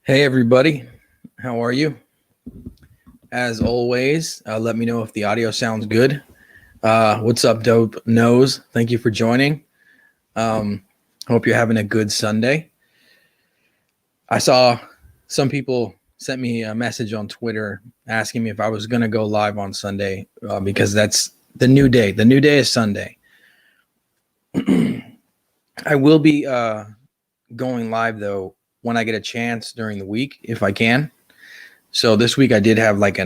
Hey everybody, how are you? As always, let me know if the audio sounds good. What's up, Dope Nose? Thank you for joining. Um, Hope you're having a good Sunday. I saw some people sent me a message on Twitter asking me if I was going to go live on Sunday because that's the new day. The new day is Sunday. I will be going live though when I get a chance during the week if I can. So this week I did have like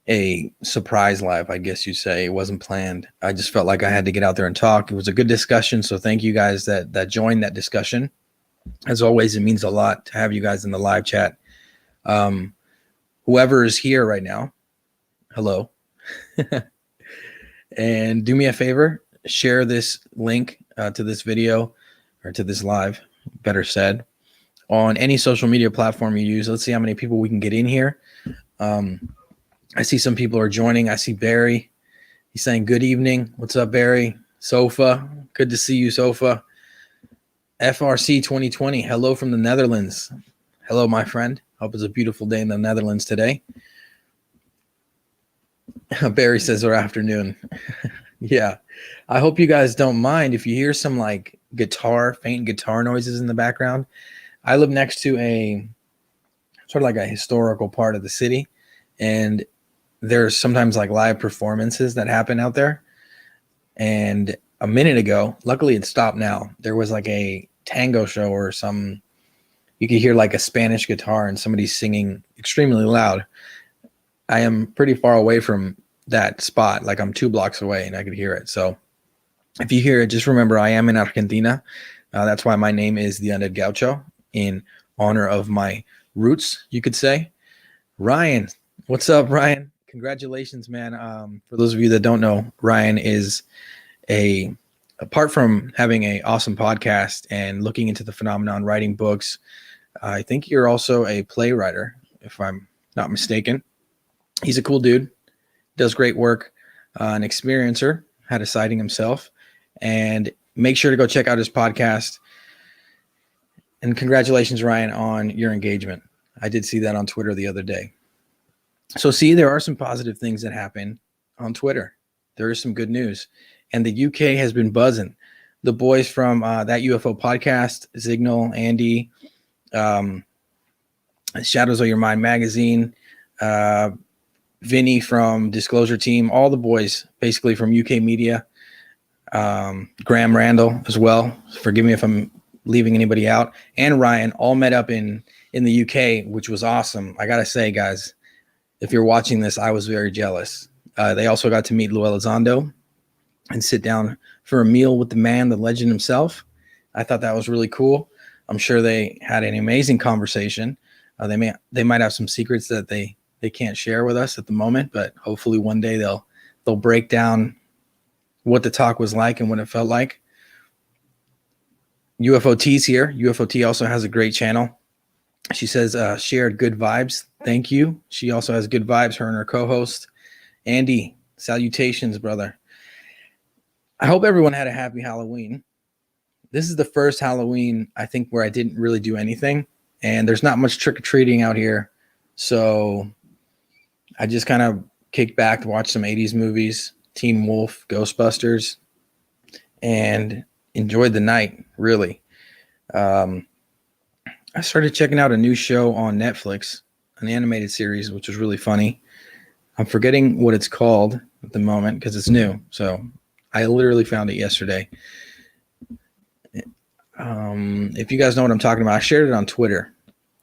a surprise live, I guess you'd say. It wasn't planned. I just felt like I had to get out there and talk. It was a good discussion. So thank you guys that joined that discussion. As always, it means a lot to have you guys in the live chat. Whoever is here right now, hello. And do me a favor, share this link to this video or to this live, better said, on any social media platform you use. Let's see how many people we can get in here. I see some people are joining. I see Barry. He's saying good evening. What's up, Barry? Sofa. Good to see you, Sofa. FRC 2020. Hello from the Netherlands. Hello, my friend. Hope it's a beautiful day in the Netherlands today. Barry says our afternoon. Yeah. I hope you guys don't mind if you hear some like faint guitar noises in the background. I live next to a sort of like a historical part of the city, and there's sometimes like live performances that happen out there. And a minute ago, luckily it stopped now, there was like a tango show or you could hear like a Spanish guitar and somebody singing extremely loud. I am pretty far away from that spot. Like I'm 2 blocks away and I could hear it. So if you hear it, just remember I am in Argentina. That's why my name is the Undead Gaucho, in honor of my roots, you could say. Ryan, what's up, Ryan? Congratulations, man. For those of you that don't know, Ryan is apart from having an awesome podcast and looking into the phenomenon, writing books, I think you're also a playwright, if I'm not mistaken. He's a cool dude, does great work, an experiencer, had a sighting himself, and make sure to go check out his podcast. And congratulations, Ryan, on your engagement. I did see that on Twitter the other day. So see, there are some positive things that happen on Twitter. There is some good news. And the UK has been buzzing. The boys from that UFO podcast, Signal, Andy, Shadows of Your Mind magazine, Vinny from Disclosure Team, all the boys basically from UK media, Graham Randall as well. Forgive me if I'm leaving anybody out. And Ryan all met up in the UK, which was awesome. I got to say, guys, if you're watching this, I was very jealous. They also got to meet Lou Elizondo and sit down for a meal with the man, the legend himself. I thought that was really cool. I'm sure they had an amazing conversation. They might have some secrets that they can't share with us at the moment, but hopefully one day they'll break down what the talk was like and what it felt like. UFOT's here. UFOT also has a great channel. She says, shared good vibes. Thank you. She also has good vibes, her and her co-host. Andy, salutations, brother. I hope everyone had a happy Halloween. This is the first Halloween, I think, where I didn't really do anything. And there's not much trick-or-treating out here. So I just kind of kicked back to watch some 80s movies, Teen Wolf, Ghostbusters, and enjoyed the night, really. I started checking out a new show on Netflix, an animated series, which was really funny. I'm forgetting what it's called at the moment because it's new. So I literally found it yesterday. If you guys know what I'm talking about, I shared it on Twitter.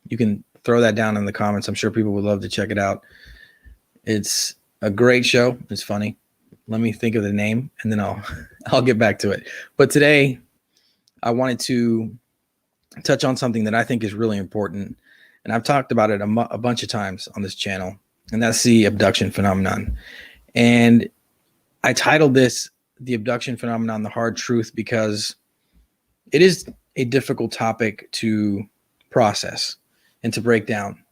You can throw that down in the comments. I'm sure people would love to check it out. It's a great show. It's funny. Let me think of the name and then I'll get back to it. But today I wanted to touch on something that I think is really important. And I've talked about it a bunch of times on this channel, and that's the abduction phenomenon. And I titled this The Abduction Phenomenon, The Hard Truth, because it is a difficult topic to process and to break down.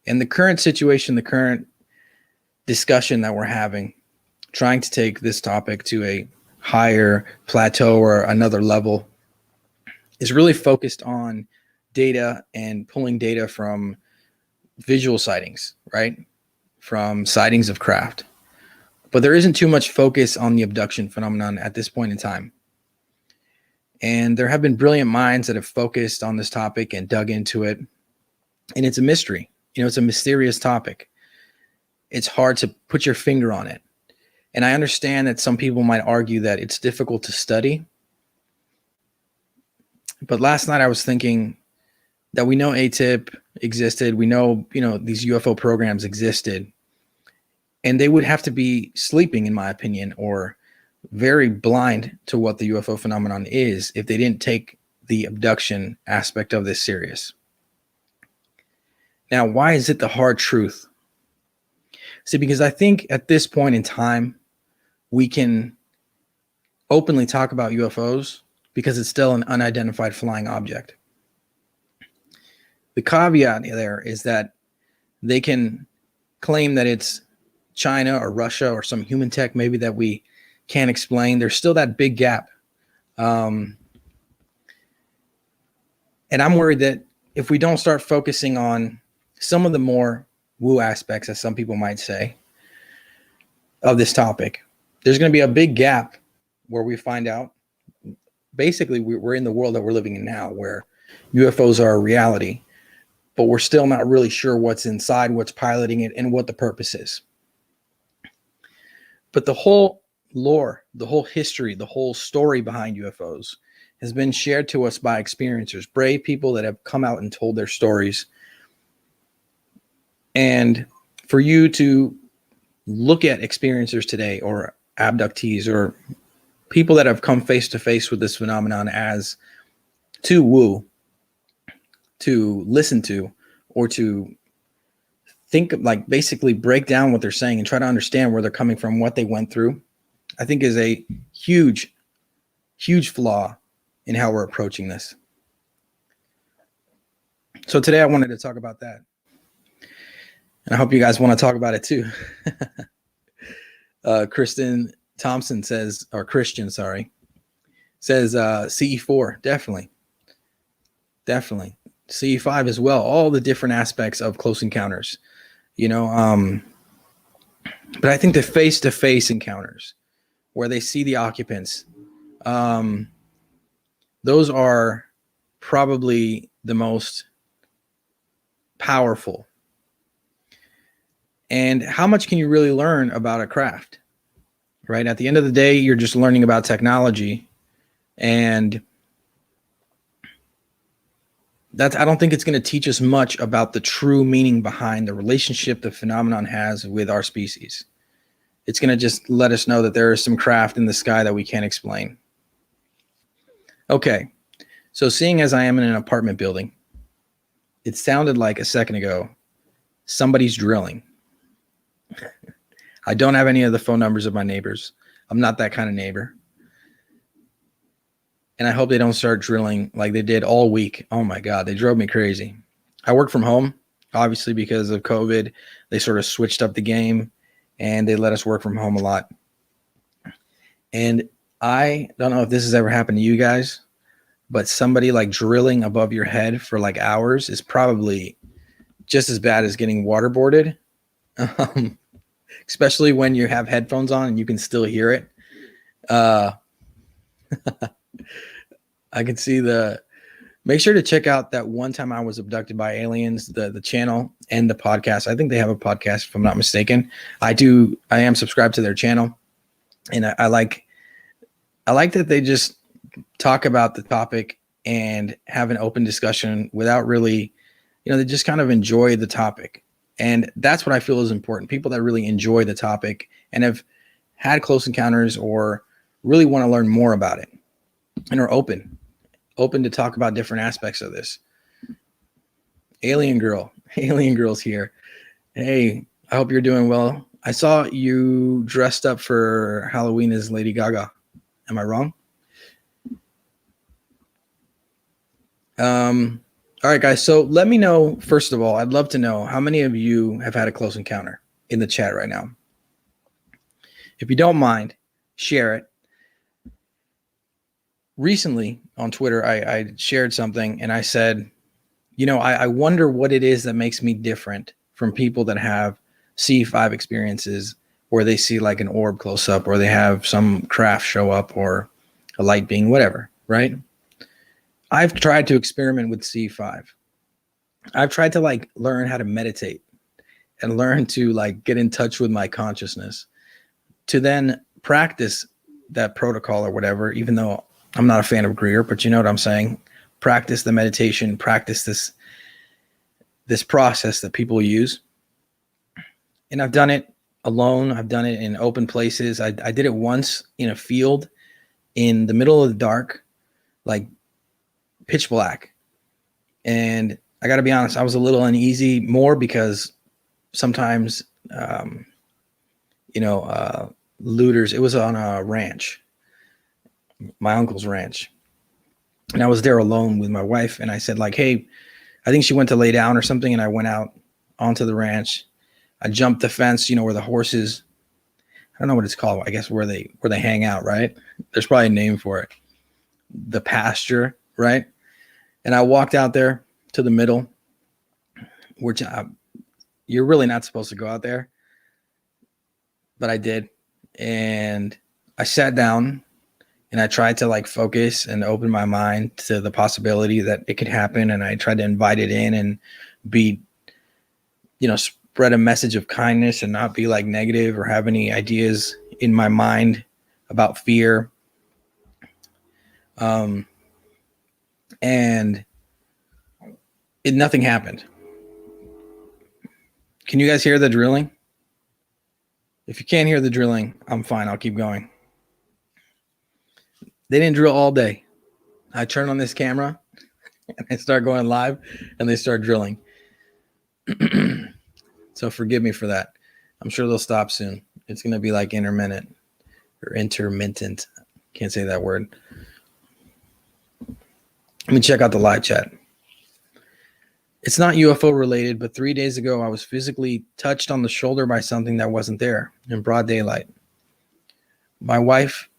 And the current situation, the current discussion that we're having, trying to take this topic to a higher plateau or another level, is really focused on data and pulling data from visual sightings, right? From sightings of craft. But there isn't too much focus on the abduction phenomenon at this point in time. And there have been brilliant minds that have focused on this topic and dug into it. And it's a mystery. It's a mysterious topic. It's hard to put your finger on it. And I understand that some people might argue that it's difficult to study. But last night I was thinking that we know ATIP existed. We know, these UFO programs existed. And they would have to be sleeping, in my opinion, or very blind to what the UFO phenomenon is if they didn't take the abduction aspect of this serious. Now, why is it the hard truth? See, because I think at this point in time, we can openly talk about UFOs because it's still an unidentified flying object. The caveat there is that they can claim that it's China or Russia or some human tech maybe that we can't explain. There's still that big gap. And I'm worried that if we don't start focusing on some of the more woo aspects, as some people might say, of this topic, there's going to be a big gap where we find out basically we're in the world that we're living in now, where UFOs are a reality, but we're still not really sure what's inside, what's piloting it, and what the purpose is. But the whole lore, the whole history, the whole story behind UFOs has been shared to us by experiencers, brave people that have come out and told their stories. And for you to look at experiencers today, or abductees, or people that have come face to face with this phenomenon as too woo to listen to, or to think, like, basically break down what they're saying and try to understand where they're coming from, what they went through, I think is a huge, huge flaw in how we're approaching this. So today I wanted to talk about that. And I hope you guys want to talk about it too. Kristen Thompson says, or Christian, sorry, says CE4, definitely. CE5 as well, all the different aspects of close encounters, but I think the face-to-face encounters where they see the occupants, those are probably the most powerful. And how much can you really learn about a craft, right? At the end of the day, you're just learning about technology, and I don't think it's going to teach us much about the true meaning behind the relationship the phenomenon has with our species. It's going to just let us know that there is some craft in the sky that we can't explain. Okay, so seeing as I am in an apartment building, it sounded like a second ago somebody's drilling. I don't have any of the phone numbers of my neighbors. I'm not that kind of neighbor. And I hope they don't start drilling like they did all week. Oh my God, they drove me crazy. I work from home, obviously, because of COVID. They sort of switched up the game and they let us work from home a lot. And I don't know if this has ever happened to you guys, but somebody like drilling above your head for like hours is probably just as bad as getting waterboarded. Especially when you have headphones on and you can still hear it. I can see make sure to check out that one time I was abducted by aliens, the channel and the podcast. I think they have a podcast, if I'm not mistaken. I am subscribed to their channel, and I like that they just talk about the topic and have an open discussion without really, they just kind of enjoy the topic. And that's what I feel is important. People that really enjoy the topic and have had close encounters or really want to learn more about it and are open to talk about different aspects of this. Alien Girl's here. Hey, I hope you're doing well. I saw you dressed up for Halloween as Lady Gaga. Am I wrong? All right, guys. So let me know, first of all, I'd love to know how many of you have had a close encounter in the chat right now. If you don't mind, share it. Recently on Twitter, I shared something and I said, I wonder what it is that makes me different from people that have C5 experiences where they see like an orb close up, or they have some craft show up, or a light being, whatever, right? I've tried to experiment with C5. I've tried to like learn how to meditate and learn to like get in touch with my consciousness to then practice that protocol or whatever, even though I'm not a fan of Greer, but you know what I'm saying? Practice the meditation, practice this process that people use. And I've done it alone. I've done it in open places. I did it once in a field in the middle of the dark, like pitch black. And I got to be honest, I was a little uneasy, more because sometimes, looters, it was on a ranch, my uncle's ranch. And I was there alone with my wife. And I said like, hey, I think she went to lay down or something. And I went out onto the ranch. I jumped the fence, where the horses, I don't know what it's called. I guess where they hang out, right? There's probably a name for it. The pasture, right? And I walked out there to the middle, which you're really not supposed to go out there, but I did. And I sat down and I tried to like focus and open my mind to the possibility that it could happen. And I tried to invite it in and be, spread a message of kindness and not be like negative or have any ideas in my mind about fear. And nothing happened. Can you guys hear the drilling? If you can't hear the drilling, I'm fine. I'll keep going. They didn't drill all day. I turn on this camera and I start going live and they start drilling. So forgive me for that. I'm sure they'll stop soon. It's going to be like intermittent. Can't say that word. Let me check out the live chat. It's not UFO related, but 3 days ago, I was physically touched on the shoulder by something that wasn't there in broad daylight. My wife,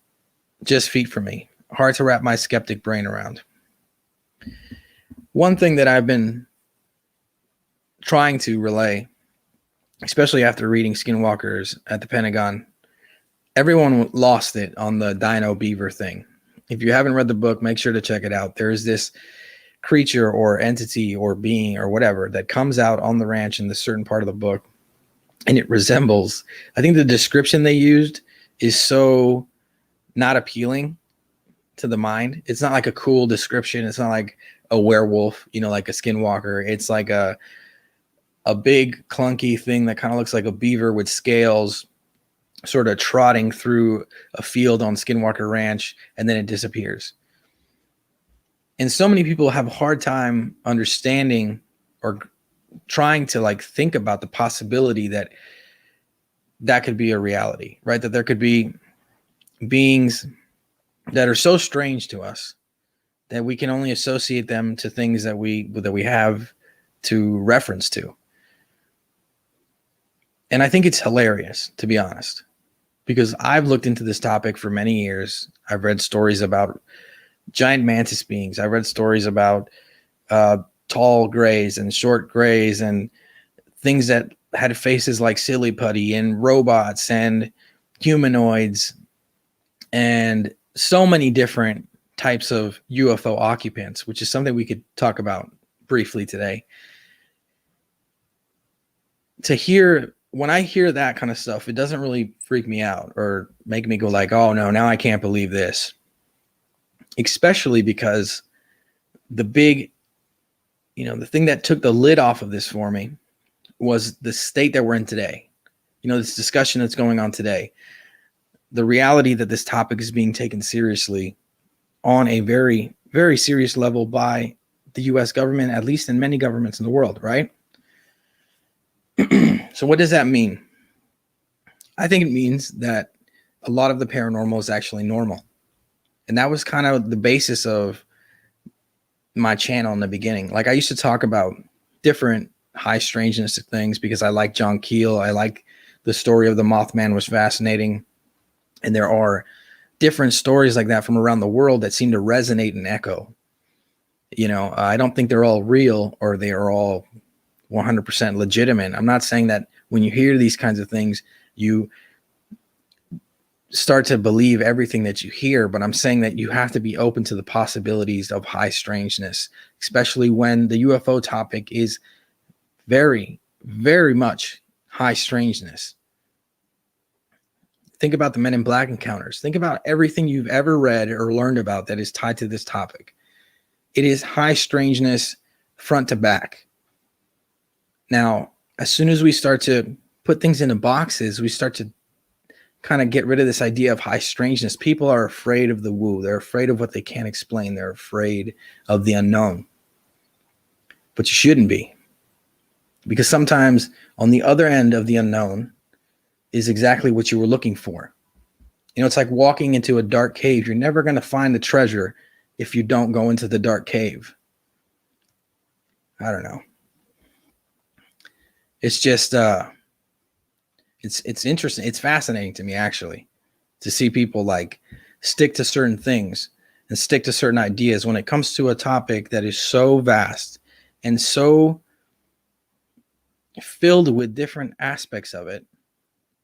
just feet from me. Hard to wrap my skeptic brain around. One thing that I've been trying to relay, especially after reading Skinwalkers at the Pentagon, everyone lost it on the Dino Beaver thing. If you haven't read the book, make sure to check it out. There's this creature or entity or being or whatever that comes out on the ranch in this certain part of the book, and it resembles, I think the description they used is so not appealing to the mind. It's not like a cool description. It's not like a werewolf, like a skinwalker. It's like a big clunky thing that kind of looks like a beaver with scales sort of trotting through a field on Skinwalker Ranch, and then it disappears. And so many people have a hard time understanding or trying to like think about the possibility that could be a reality, right? That there could be beings that are so strange to us that we can only associate them to things that we have to reference to. And I think it's hilarious, to be honest, because I've looked into this topic for many years. I've read stories about giant mantis beings. I read stories about tall grays and short grays and things that had faces like silly putty and robots and humanoids and so many different types of UFO occupants, which is something we could talk about briefly today. When I hear that kind of stuff, it doesn't really freak me out or make me go like, oh no, now I can't believe this. Especially because the big, the thing that took the lid off of this for me was the state that we're in today. This discussion that's going on today, the reality that this topic is being taken seriously on a very, very serious level by the US government, at least in many governments in the world, right? So what does that mean? I think it means that a lot of the paranormal is actually normal. And that was kind of the basis of my channel in the beginning. Like I used to talk about different high strangeness things because I like John Keel. I like the story of the Mothman was fascinating. And there are different stories like that from around the world that seem to resonate and echo. I don't think they're all real or they are all 100% legitimate. I'm not saying that when you hear these kinds of things, you start to believe everything that you hear, but I'm saying that you have to be open to the possibilities of high strangeness, especially when the UFO topic is very, very much high strangeness. Think about the Men in Black encounters. Think about everything you've ever read or learned about that is tied to this topic. It is high strangeness front to back. Now, as soon as we start to put things into boxes, we start to kind of get rid of this idea of high strangeness. People are afraid of the woo. They're afraid of what they can't explain. They're afraid of the unknown. But you shouldn't be. Because sometimes on the other end of the unknown is exactly what you were looking for. It's like walking into a dark cave. You're never going to find the treasure if you don't go into the dark cave. I don't know. It's just, it's interesting. It's fascinating to me, actually, to see people like stick to certain things and stick to certain ideas when it comes to a topic that is so vast and so filled with different aspects of it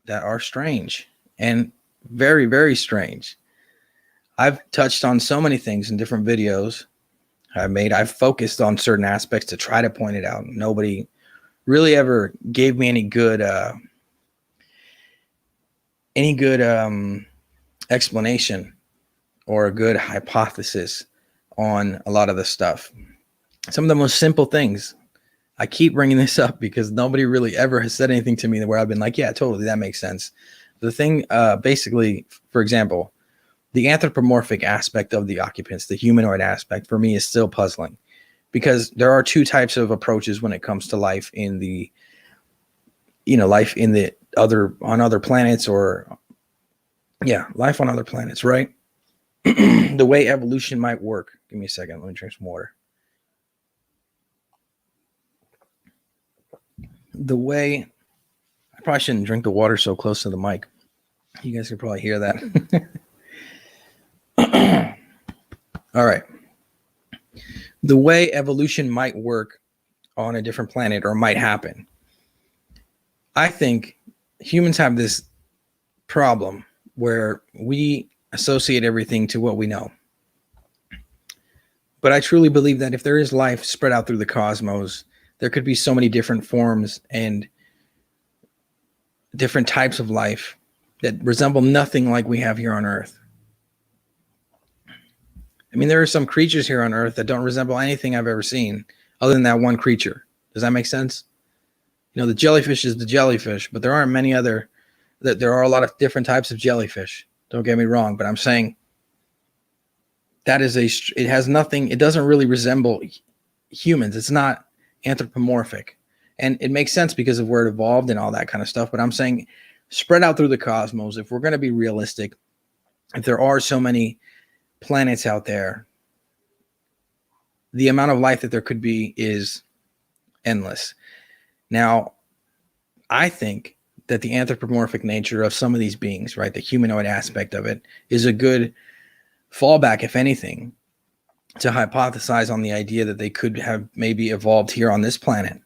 that are strange and very, very strange. I've touched on so many things in different videos I've made. I've focused on certain aspects to try to point it out. Nobody really ever gave me any good explanation or a good hypothesis on a lot of the stuff. Some of the most simple things. I keep bringing this up because nobody really ever has said anything to me where I've been like, yeah, totally, that makes sense. The thing, basically, for example, the anthropomorphic aspect of the occupants, the humanoid aspect, for me is still puzzling, because there are two types of approaches when it comes to life in the, on other planets, or life on other planets, right? The way evolution might work. Give me a second. Let me drink some water. The way, I probably shouldn't drink the water so close to the mic. You guys can probably hear that. All right. The way evolution might work on a different planet, or might happen. I think humans have this problem where we associate everything to what we know. But I truly believe that if there is life spread out through the cosmos, there could be so many different forms and different types of life that resemble nothing like we have here on Earth. I mean, there are some creatures here on Earth that don't resemble anything I've ever seen other than that one creature. Does that make sense? The jellyfish is the jellyfish, but there aren't many other, that there are a lot of different types of jellyfish. Don't get me wrong, but I'm saying that it has nothing, it doesn't really resemble humans. It's not anthropomorphic. And it makes sense because of where it evolved and all that kind of stuff. But I'm saying spread out through the cosmos, if we're going to be realistic, if there are so many planets out there, the amount of life that there could be is endless. Now, I think that the anthropomorphic nature of some of these beings, right, the humanoid aspect of it, is a good fallback, if anything, to hypothesize on the idea that they could have maybe evolved here on this planet,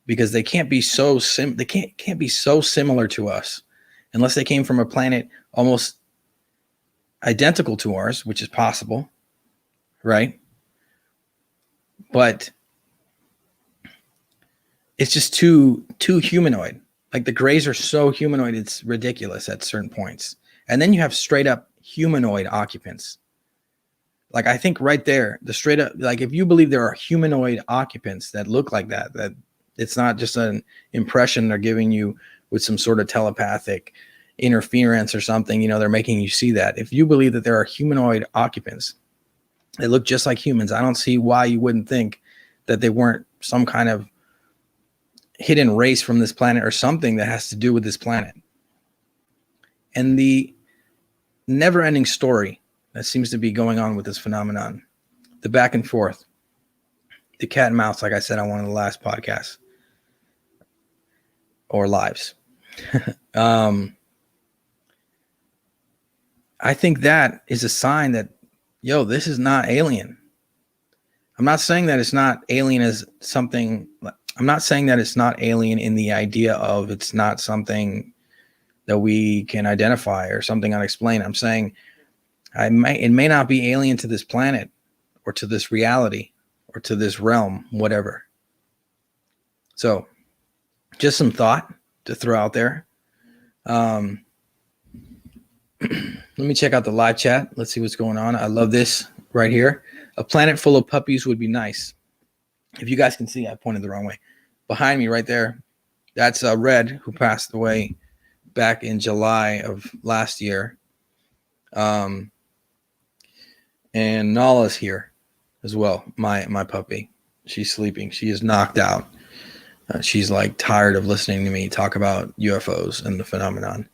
because they can't be so can't be so similar to us unless they came from a planet almost identical to ours, which is possible, right? But it's just too humanoid. Like the Greys are so humanoid, it's ridiculous at certain points. And then you have straight up humanoid occupants. Like, I think right there, the straight up, like, if you believe there are humanoid occupants that look like that it's not just an impression they're giving you with some sort of telepathic interference or something, they're making you see that. If you believe that there are humanoid occupants that look just like humans, I don't see why you wouldn't think that they weren't some kind of hidden race from this planet or something that has to do with this planet. And the never-ending story that seems to be going on with this phenomenon, the back and forth, the cat and mouse, like I said on one of the last podcasts or lives. I think that is a sign that, this is not alien. I'm not saying that it's not alien as something. I'm not saying that it's not alien in the idea of it's not something that we can identify or something unexplained. I'm saying it may not be alien to this planet or to this reality or to this realm, whatever. So just some thought to throw out there. Let me check out the live chat. Let's see what's going on. I love this right here. A planet full of puppies would be nice. If you guys can see, I pointed the wrong way. Behind me right there, that's Red, who passed away back in July of last year. And Nala's here as well, my puppy. She's sleeping. She is knocked out. She's like tired of listening to me talk about UFOs and the phenomenon.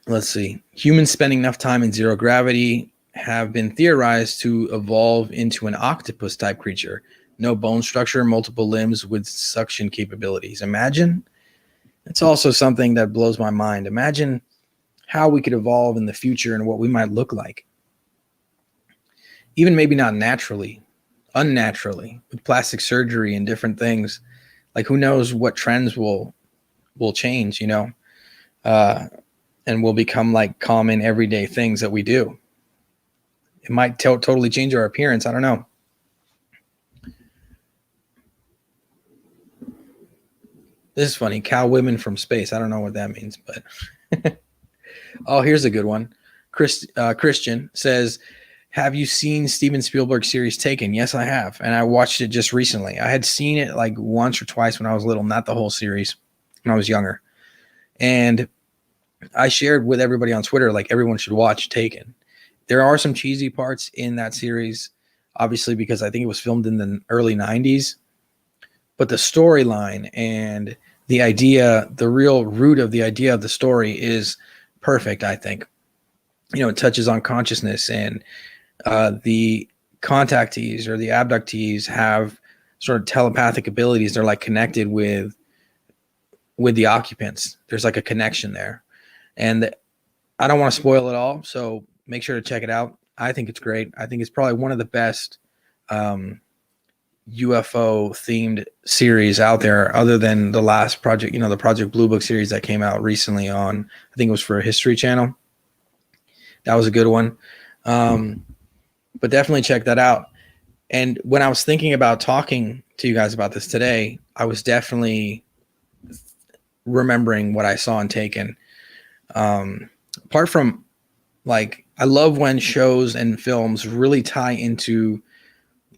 Let's see. Humans spending enough time in zero gravity have been theorized to evolve into an octopus type creature. No bone structure, multiple limbs with suction capabilities. Imagine. It's also something that blows my mind. Imagine how we could evolve in the future and what we might look like. Even maybe not naturally, unnaturally, with plastic surgery and different things. Like, who knows what trends will change, you know, and will become like common everyday things that we do. It might totally change our appearance. I don't know. This is funny. Cow women from space. I don't know what that means, but oh, here's a good one. Christian says, have you seen Steven Spielberg's series Taken? Yes, I have. And I watched it just recently. I had seen it like once or twice when I was little, not the whole series, when I was younger. And I shared with everybody on Twitter, like, everyone should watch Taken. There are some cheesy parts in that series, obviously, because I think it was filmed in the early 90s. But the storyline and the idea, the real root of the idea of the story is perfect, I think. You know, it touches on consciousness, and the contactees or the abductees have sort of telepathic abilities. They're like connected with the occupants. There's like a connection there. And I don't want to spoil it all, so make sure to check it out. I think it's great. I think it's probably one of the best UFO themed series out there, other than the last project, you know, the Project Blue Book series that came out recently on, I think it was for a History Channel. That was a good one. But definitely check that out. And when I was thinking about talking to you guys about this today, I was definitely remembering what I saw in Taken. Apart from, like, I love when shows and films really tie into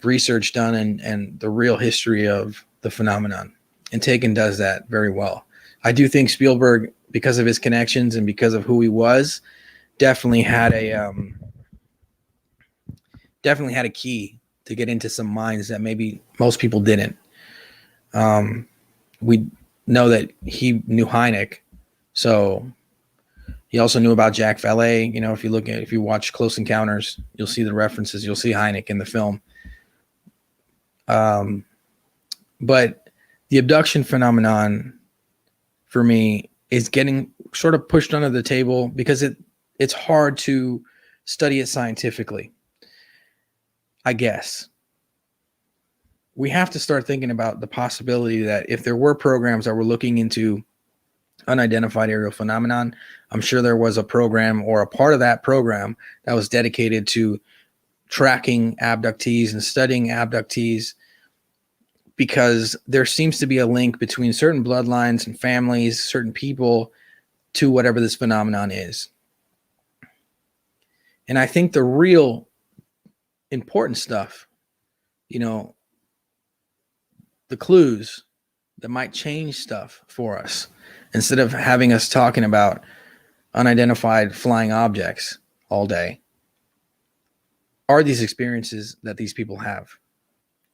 research done and the real history of the phenomenon. And Taken does that very well. I do think Spielberg, because of his connections and because of who he was, definitely had a key to get into some minds that maybe most people didn't. We know that he knew Hynek, so he also knew about Jack Valet. You know, if you watch Close Encounters, you'll see the references. You'll see Hynek in the film. But the abduction phenomenon, for me, is getting sort of pushed under the table because it's hard to study it scientifically, I guess. We have to start thinking about the possibility that if there were programs that were looking into unidentified aerial phenomenon, I'm sure there was a program or a part of that program that was dedicated to tracking abductees and studying abductees, because there seems to be a link between certain bloodlines and families, certain people, to whatever this phenomenon is. And I think the real important stuff, you know, the clues that might change stuff for us, instead of having us talking about unidentified flying objects all day, are these experiences that these people have.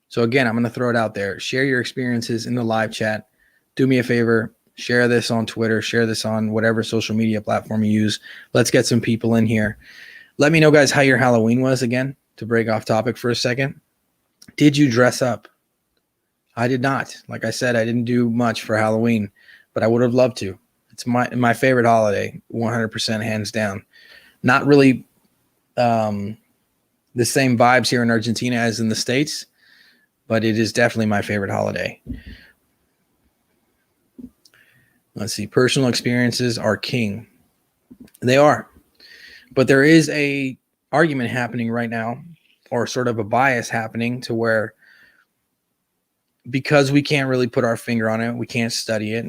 So again, I'm going to throw it out there. Share your experiences in the live chat. Do me a favor. Share this on Twitter. Share this on whatever social media platform you use. Let's get some people in here. Let me know, guys, how your Halloween was again, to break off topic for a second. Did you dress up? I did not. Like I said, I didn't do much for Halloween, but I would have loved to. It's my favorite holiday, 100%, hands down. Not really the same vibes here in Argentina as in the States, but it is definitely my favorite holiday. Let's see. Personal experiences are king. They are. But there is a argument happening right now, or sort of a bias happening, to where because we can't really put our finger on it, we can't study it,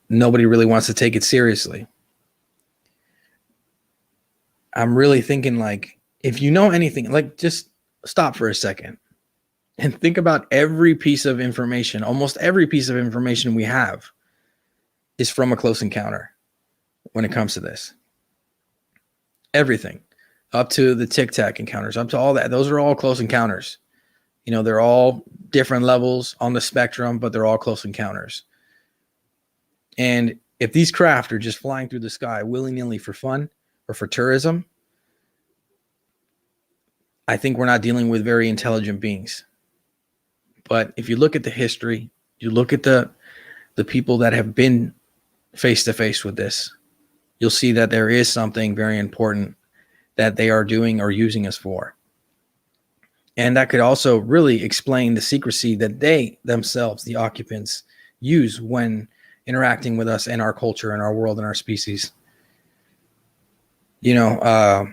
nobody really wants to take it seriously. I'm really thinking, like, if you know anything, like, just stop for a second and think about every piece of information. Almost every piece of information we have is from a close encounter when it comes to this. Everything, up to the Tic Tac encounters, up to all that. Those are all close encounters. You know, they're all different levels on the spectrum, but they're all close encounters. And if these craft are just flying through the sky willy-nilly for fun or for tourism, I think we're not dealing with very intelligent beings. But if you look at the history, you look at the people that have been face to face with this, you'll see that there is something very important that they are doing or using us for. And that could also really explain the secrecy that they themselves, the occupants, use when interacting with us and our culture and our world and our species. You know,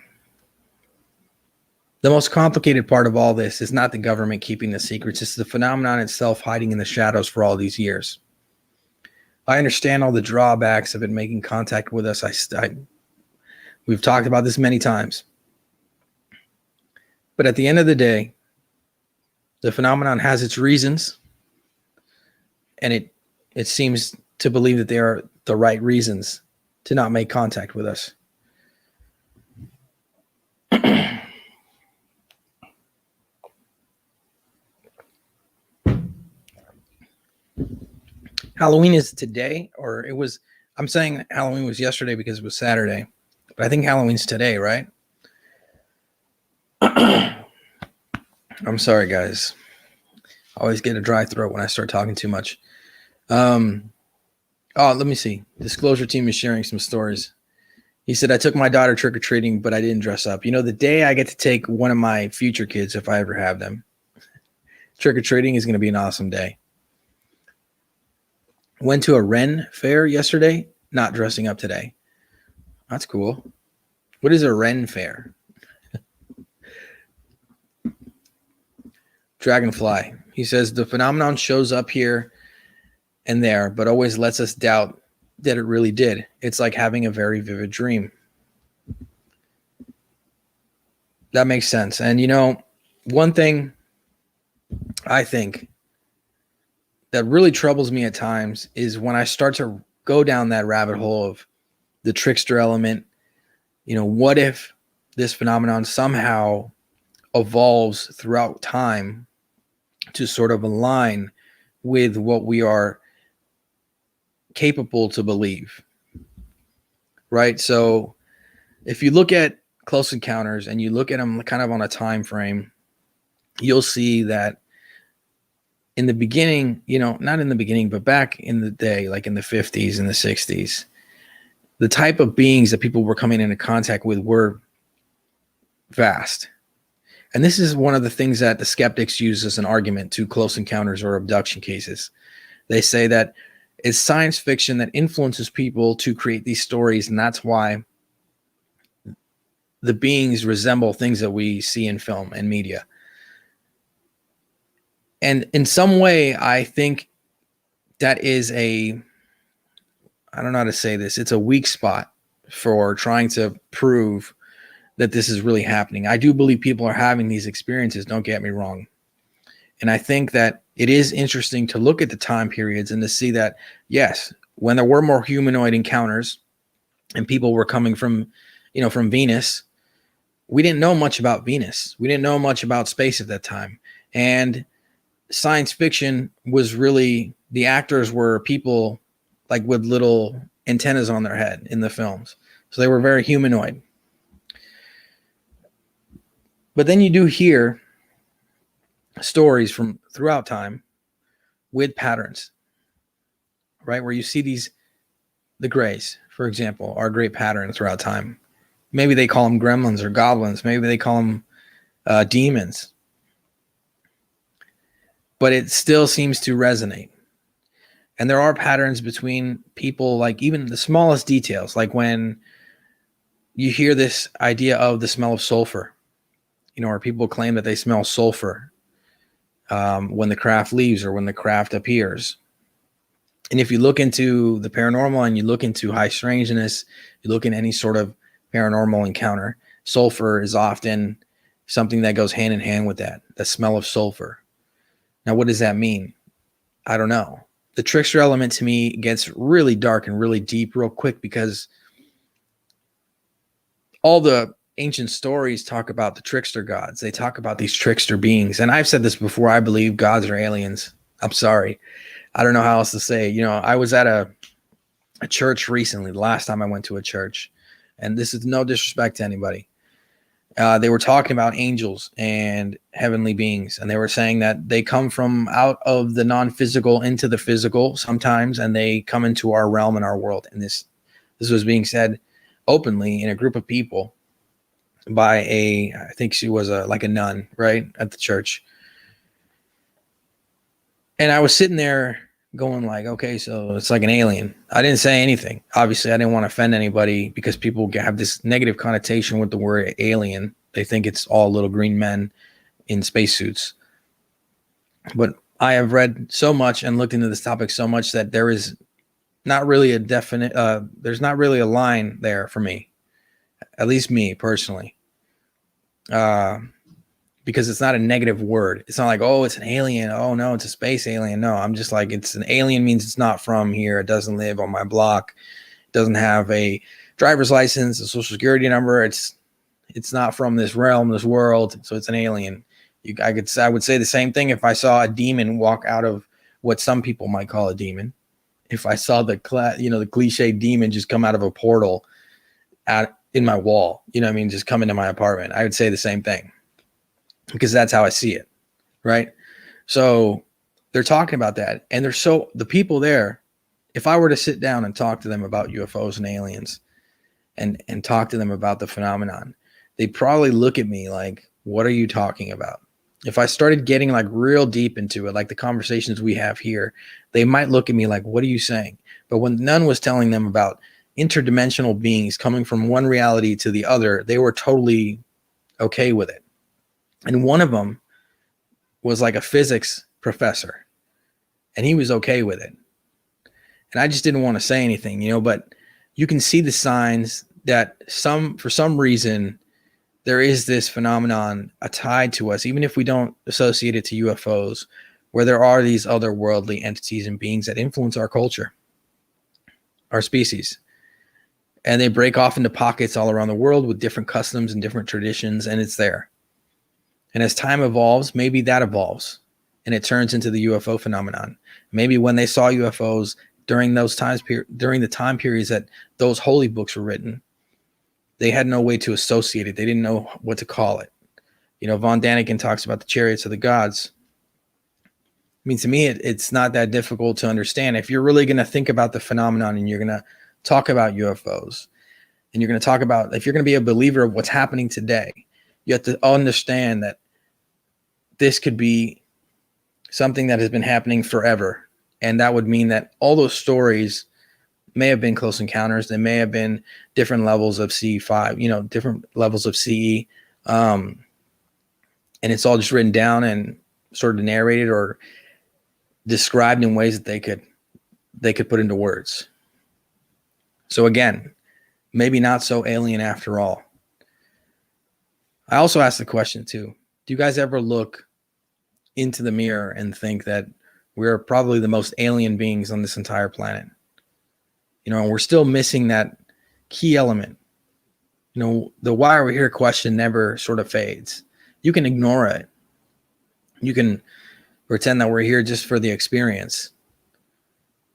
the most complicated part of all this is not the government keeping the secrets. It's the phenomenon itself hiding in the shadows for all these years. I understand all the drawbacks of it making contact with us. We've talked about this many times. But at the end of the day, the phenomenon has its reasons, and it seems to believe that they are the right reasons to not make contact with us. Halloween is today, or it was, I'm saying Halloween was yesterday because it was Saturday, but I think Halloween's today, right? I'm sorry, guys. I always get a dry throat when I start talking too much. Let me see. Disclosure Team is sharing some stories. He said, I took my daughter trick-or-treating, but I didn't dress up. You know, the day I get to take one of my future kids, if I ever have them, trick-or-treating is going to be an awesome day. Went to a Ren fair yesterday, not dressing up today. That's cool. What is a Ren fair? Dragonfly. He says, the phenomenon shows up here and there, but always lets us doubt that it really did. It's like having a very vivid dream. That makes sense. And, you know, one thing I think that really troubles me at times is when I start to go down that rabbit hole of the trickster element. You know, what if this phenomenon somehow evolves throughout time to sort of align with what we are capable to believe, right? So if you look at close encounters and you look at them kind of on a time frame, you'll see that in the beginning, you know, not in the beginning, but back in the day, like in the 50s and the 60s, the type of beings that people were coming into contact with were vast. And this is one of the things that the skeptics use as an argument to close encounters or abduction cases. They say that it's science fiction that influences people to create these stories, and that's why the beings resemble things that we see in film and media. And in some way, I think that is I don't know how to say this, it's a weak spot for trying to prove that this is really happening. I do believe people are having these experiences, don't get me wrong. And I think that it is interesting to look at the time periods and to see that, yes, when there were more humanoid encounters and people were coming from, you know, from Venus, we didn't know much about Venus. We didn't know much about space at that time. And science fiction was really, the actors were people like with little antennas on their head in the films. So they were very humanoid. But then you do hear stories from throughout time with patterns, right? Where you see the grays, for example, are a great pattern throughout time. Maybe they call them gremlins or goblins. Maybe they call them, demons. But it still seems to resonate. And there are patterns between people, like even the smallest details, like when you hear this idea of the smell of sulfur, or people claim that they smell sulfur when the craft leaves or when the craft appears. And if you look into the paranormal and you look into high strangeness, you look in any sort of paranormal encounter, sulfur is often something that goes hand in hand with that, the smell of sulfur. Now, what does that mean? I don't know. The trickster element to me gets really dark and really deep real quick, because all the ancient stories talk about the trickster gods. They talk about these trickster beings. And I've said this before, I believe gods are aliens. I'm sorry. I don't know how else to say. I was at a church recently, the last time I went to a church, and this is no disrespect to anybody. They were talking about angels and heavenly beings, and they were saying that they come from out of the non-physical into the physical sometimes, and they come into our realm and our world. And this was being said openly in a group of people by I think she was like a nun, right, at the church. And I was sitting there going like, okay, so it's like an alien. I didn't say anything. Obviously, I didn't want to offend anybody, because people have this negative connotation with the word alien. They think it's all little green men in spacesuits. But I have read so much and looked into this topic so much that there is not really a definite, there's not really a line there for me, at least me personally. Because it's not a negative word. It's not like, oh, it's an alien. Oh, no, it's a space alien. No, I'm just like, it's an alien means it's not from here. It doesn't live on my block. It doesn't have a driver's license, a social security number. It's not from this realm, this world. So it's an alien. I would say the same thing if I saw a demon walk out of what some people might call a demon. If I saw the cliche demon just come out of a portal in my wall, just come into my apartment, I would say the same thing. Because that's how I see it, right? So they're talking about that, and the people there, if I were to sit down and talk to them about UFOs and aliens and talk to them about the phenomenon, they'd probably look at me like, what are you talking about? If I started getting like real deep into it, like the conversations we have here, they might look at me like, what are you saying? But when none was telling them about interdimensional beings coming from one reality to the other, they were totally okay with it. And one of them was like a physics professor, and he was okay with it. And I just didn't want to say anything, but you can see the signs that for some reason, there is this phenomenon tied to us, even if we don't associate it to UFOs, where there are these otherworldly entities and beings that influence our culture, our species. And they break off into pockets all around the world with different customs and different traditions, and it's there. And as time evolves, maybe that evolves and it turns into the UFO phenomenon. Maybe when they saw UFOs during the time periods that those holy books were written, they had no way to associate it. They didn't know what to call it. Von Daniken talks about the chariots of the gods. I mean, to me, it's not that difficult to understand. If you're really going to think about the phenomenon and you're going to talk about UFOs, and you're going to talk about, if you're going to be a believer of what's happening today, you have to understand that this could be something that has been happening forever. And that would mean that all those stories may have been close encounters. They may have been different levels of C5, different levels of CE. And it's all just written down and sort of narrated or described in ways that they could put into words. So again, maybe not so alien after all. I also asked the question too, do you guys ever look into the mirror and think that we're probably the most alien beings on this entire planet? And we're still missing that key element. The why are we here question never sort of fades. You can ignore it. You can pretend that we're here just for the experience.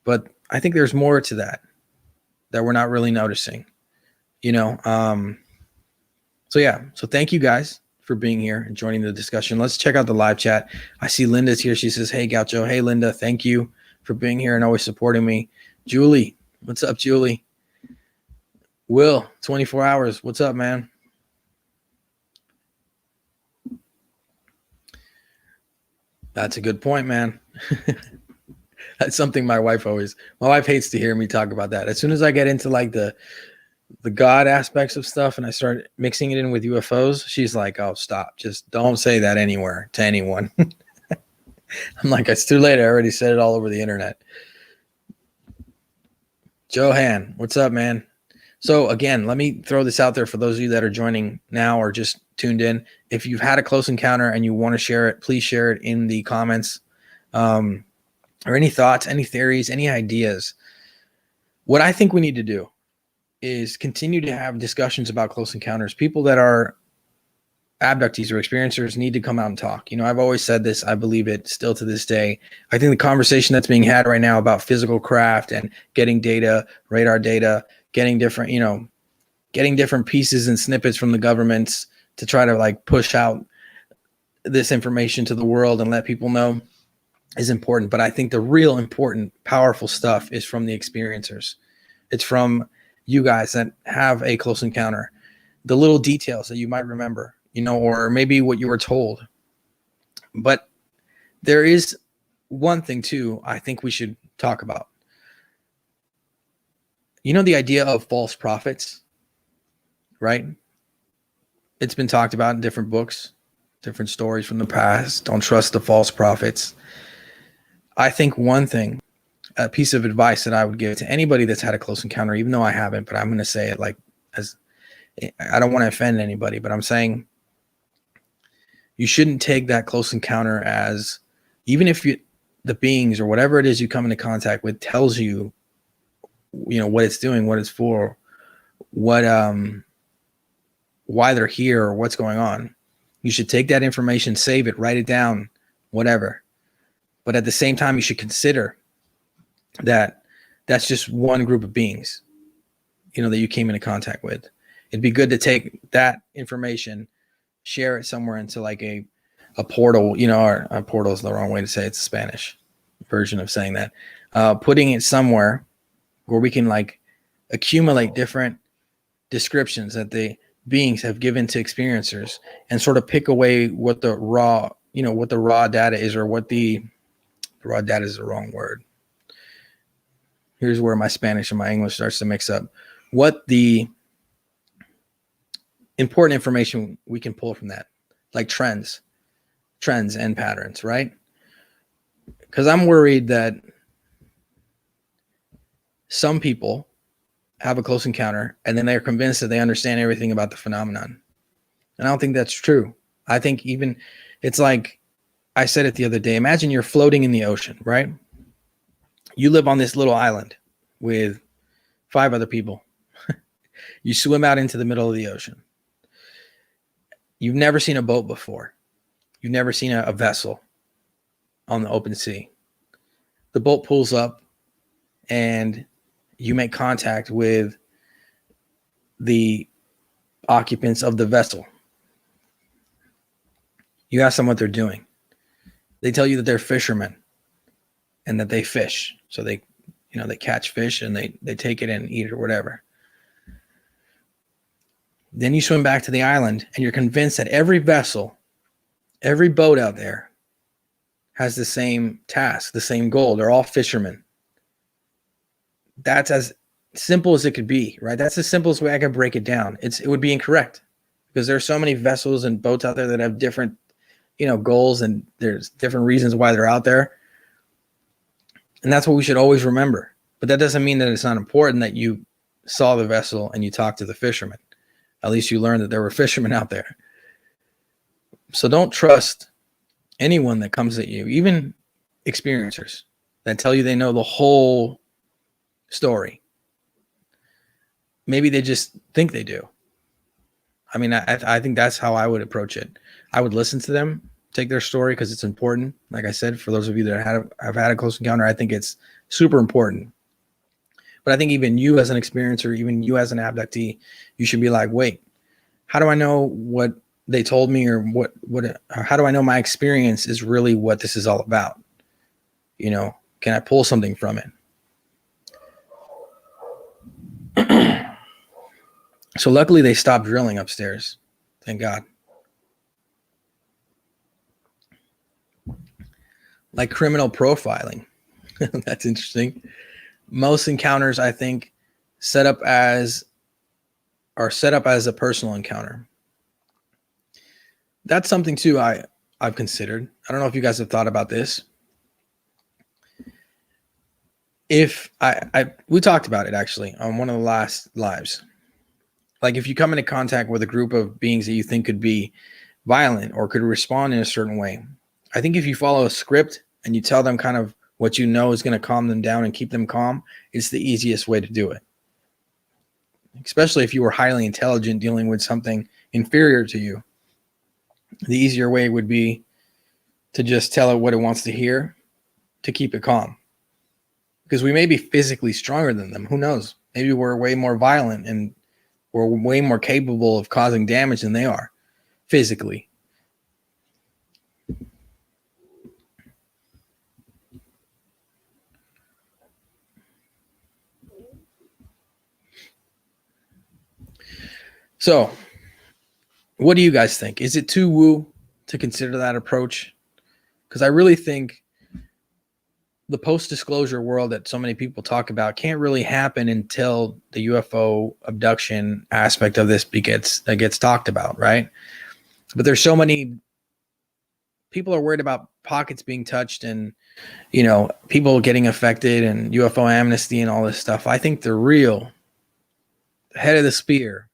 But I think there's more to that we're not really noticing, So thank you guys for being here and joining the discussion. Let's check out the live chat. I see Linda's here. She says, hey, Gaucho. Hey, Linda. Thank you for being here and always supporting me. Julie. What's up, Julie? Will, 24 hours. What's up, man? That's a good point, man. That's something my wife hates to hear me talk about that. As soon as I get into like the God aspects of stuff and I start mixing it in with UFOs, she's like, "Oh, stop. Just don't say that anywhere to anyone." I'm like, "It's too late. I already said it all over the internet." Johan, what's up, man? So again, let me throw this out there for those of you that are joining now or just tuned in. If you've had a close encounter and you want to share it, please share it in the comments. Or any thoughts, any theories, any ideas. What I think we need to do is continue to have discussions about close encounters. People that are abductees or experiencers need to come out and talk. You know, I've always said this. I believe it still to this day. I think the conversation that's being had right now about physical craft and getting data, radar data, getting different, getting different pieces and snippets from the governments to try to like push out this information to the world and let people know is important. But I think the real important, powerful stuff is from the experiencers. It's from you guys that have a close encounter, the little details that you might remember, or maybe what you were told. But there is one thing too, I think we should talk about. The idea of false prophets, right? It's been talked about in different books, different stories from the past. Don't trust the false prophets. I think one thing, a piece of advice that I would give to anybody that's had a close encounter, even though I haven't, but I'm going to say it like as I don't want to offend anybody, but I'm saying you shouldn't take that close encounter as, even if the beings or whatever it is you come into contact with tells you, what it's doing, what it's for, what, why they're here or what's going on. You should take that information, save it, write it down, whatever. But at the same time, you should consider that that's just one group of beings, that you came into contact with. It'd be good to take that information, share it somewhere into like a portal, or a portal is the wrong way to say it. It's a Spanish version of saying that. Putting it somewhere where we can like accumulate different descriptions that the beings have given to experiencers and sort of pick away what the raw data is, or what the raw data is the wrong word. Here's where my Spanish and my English starts to mix up. What the important information we can pull from that, like trends and patterns, right? Because I'm worried that some people have a close encounter and then they're convinced that they understand everything about the phenomenon. And I don't think that's true. I think even it's like I said it the other day. Imagine you're floating in the ocean, right? You live on this little island with 5 other people. You swim out into the middle of the ocean. You've never seen a boat before. You've never seen a vessel on the open sea. The boat pulls up and you make contact with the occupants of the vessel. You ask them what they're doing. They tell you that they're fishermen and that they fish. So they catch fish and they take it and eat it or whatever. Then you swim back to the island and you're convinced that every vessel, every boat out there has the same task, the same goal. They're all fishermen. That's as simple as it could be, right? That's the simplest way I could break it down. It would be incorrect because there's so many vessels and boats out there that have different, goals, and there's different reasons why they're out there. And that's what we should always remember. But that doesn't mean that it's not important that you saw the vessel and you talked to the fishermen. At least you learned that there were fishermen out there. So don't trust anyone that comes at you, even experiencers that tell you they know the whole story. Maybe they just think they do. I mean, I think that's how I would approach it. I would listen to them, take their story because it's important. Like I said, for those of you that have had a close encounter, I think it's super important. But I think even you as an experiencer, even you as an abductee, you should be like, wait, how do I know what they told me, or how do I know my experience is really what this is all about? Can I pull something from it? So luckily they stopped drilling upstairs. Thank God. like criminal profiling. That's interesting. Most encounters, I think, are set up as a personal encounter. That's something too I've considered. I don't know if you guys have thought about this. If we talked about it actually on one of the last lives. Like if you come into contact with a group of beings that you think could be violent or could respond in a certain way, I think if you follow a script and you tell them kind of what you know is going to calm them down and keep them calm, it's the easiest way to do it. Especially if you were highly intelligent dealing with something inferior to you. The easier way would be to just tell it what it wants to hear to keep it calm. Because we may be physically stronger than them. Who knows? Maybe we're way more violent and we're way more capable of causing damage than they are physically. So, what do you guys think? Is it too woo to consider that approach? Because I really think the post-disclosure world that so many people talk about can't really happen until the UFO abduction aspect of this gets talked about, right? But there's so many people are worried about pockets being touched and, you know, people getting affected and UFO amnesty and all this stuff. I think the real head of the spear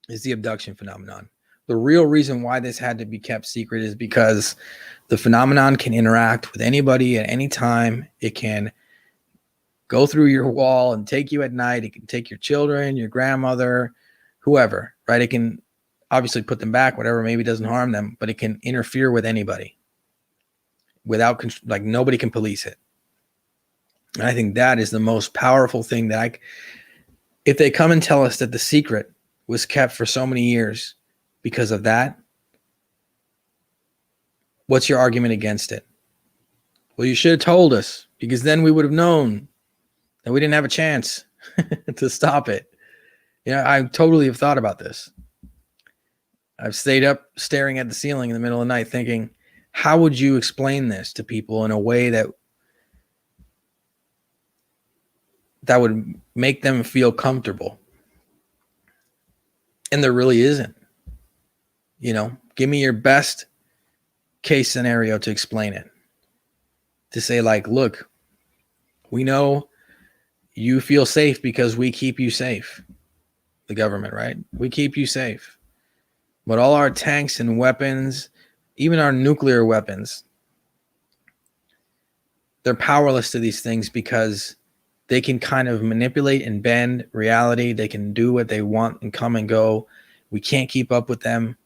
is the abduction phenomenon. The real reason why this had to be kept secret is because the phenomenon can interact with anybody at any time. It can go through your wall and take you at night. It can take your children, your grandmother, whoever, right? It can obviously put them back, whatever, maybe doesn't harm them, but it can interfere with anybody without, like, nobody can police it. And I think that is the most powerful thing that if they come and tell us that the secret was kept for so many years because of that, what's your argument against it? Well, you should have told us, because then we would have known that we didn't have a chance to stop it. You know, I totally have thought about this. I've stayed up staring at the ceiling in the middle of the night thinking, how would you explain this to people in a way that would make them feel comfortable? And there really isn't. You know, give me your best case scenario to explain it. To say, like, look, we know you feel safe because we keep you safe. The government, right? We keep you safe. But all our tanks and weapons, even our nuclear weapons, they're powerless to these things because they can kind of manipulate and bend reality. They can do what they want and come and go. We can't keep up with them.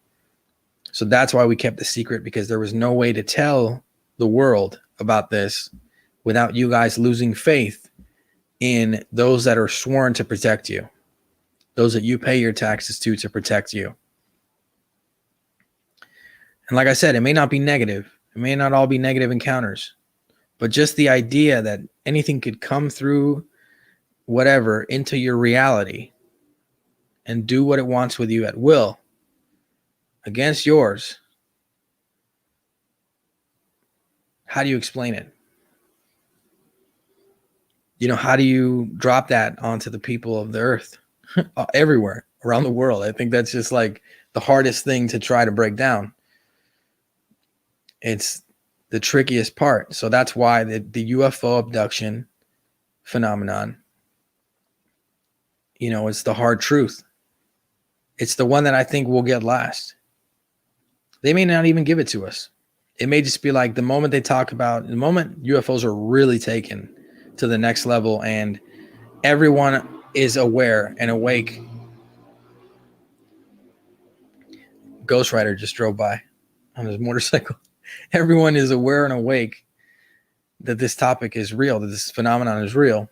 So that's why we kept the secret, because there was no way to tell the world about this without you guys losing faith in those that are sworn to protect you, those that you pay your taxes to protect you. And like I said, it may not be negative. It may not all be negative encounters, but just the idea that anything could come through whatever into your reality and do what it wants with you at will against yours. How do you explain it? You know, how do you drop that onto the people of the earth everywhere around the world? I think that's just like the hardest thing to try to break down. It's the trickiest part. So that's why the UFO abduction phenomenon, you know, it's the hard truth. It's the one that I think will get last. They may not even give it to us. It may just be like the moment they talk about, the moment UFOs are really taken to the next level and everyone is aware and awake. Ghost Rider just drove by on his motorcycle. Everyone is aware and awake that this topic is real, that this phenomenon is real.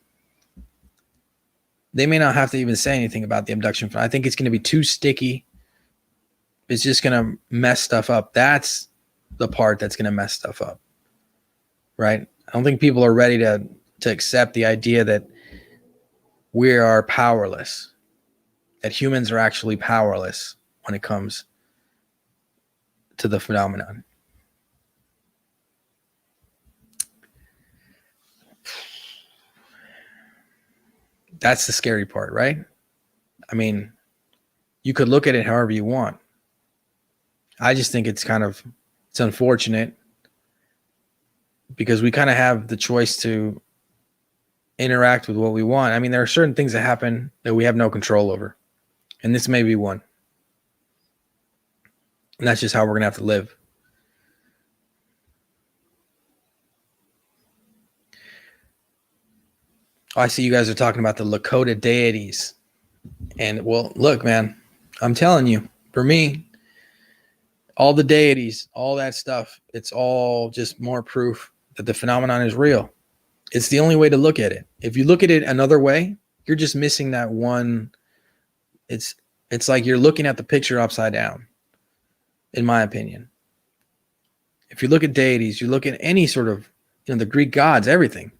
They may not have to even say anything about the abduction. I think it's going to be too sticky. It's just going to mess stuff up. That's the part that's going to mess stuff up, right? I don't think people are ready to accept the idea that we are powerless, that humans are actually powerless when it comes to the phenomenon. That's the scary part, right? I mean, you could look at it however you want. I just think it's unfortunate because we kind of have the choice to interact with what we want. I mean, there are certain things that happen that we have no control over, and this may be one. And that's just how we're going to have to live. I see you guys are talking about the Lakota deities. And well, look, man, I'm telling you, for me, all the deities, all that stuff, it's all just more proof that the phenomenon is real. It's the only way to look at it. If you look at it another way, you're just missing that one. It's like you're looking at the picture upside down, in my opinion. If you look at deities, you look at any sort of, the Greek gods, everything.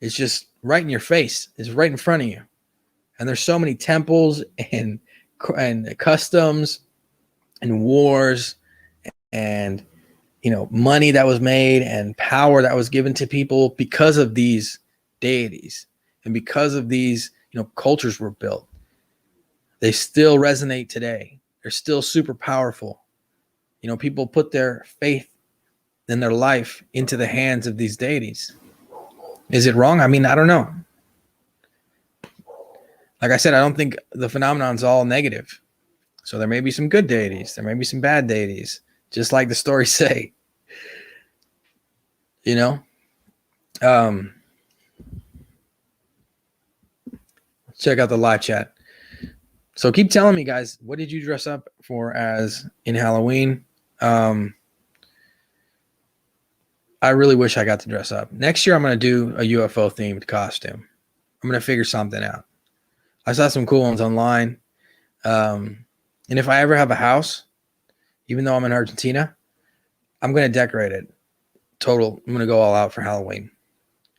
It's just right in your face. It's right in front of you. And there's so many temples and customs and wars and money that was made and power that was given to people because of these deities and because of these cultures were built. They still resonate today. They're still super powerful. People put their faith and their life into the hands of these deities. Is it wrong? I mean, I don't know. Like I said, I don't think the phenomenon's all negative. So there may be some good deities. There may be some bad deities, just like the stories say. Check out the live chat. So keep telling me, guys, what did you dress up for as in Halloween? I really wish I got to dress up. Next year, I'm going to do a UFO themed costume. I'm going to figure something out. I saw some cool ones online. And if I ever have a house, even though I'm in Argentina, I'm going to decorate it. I'm going to go all out for Halloween.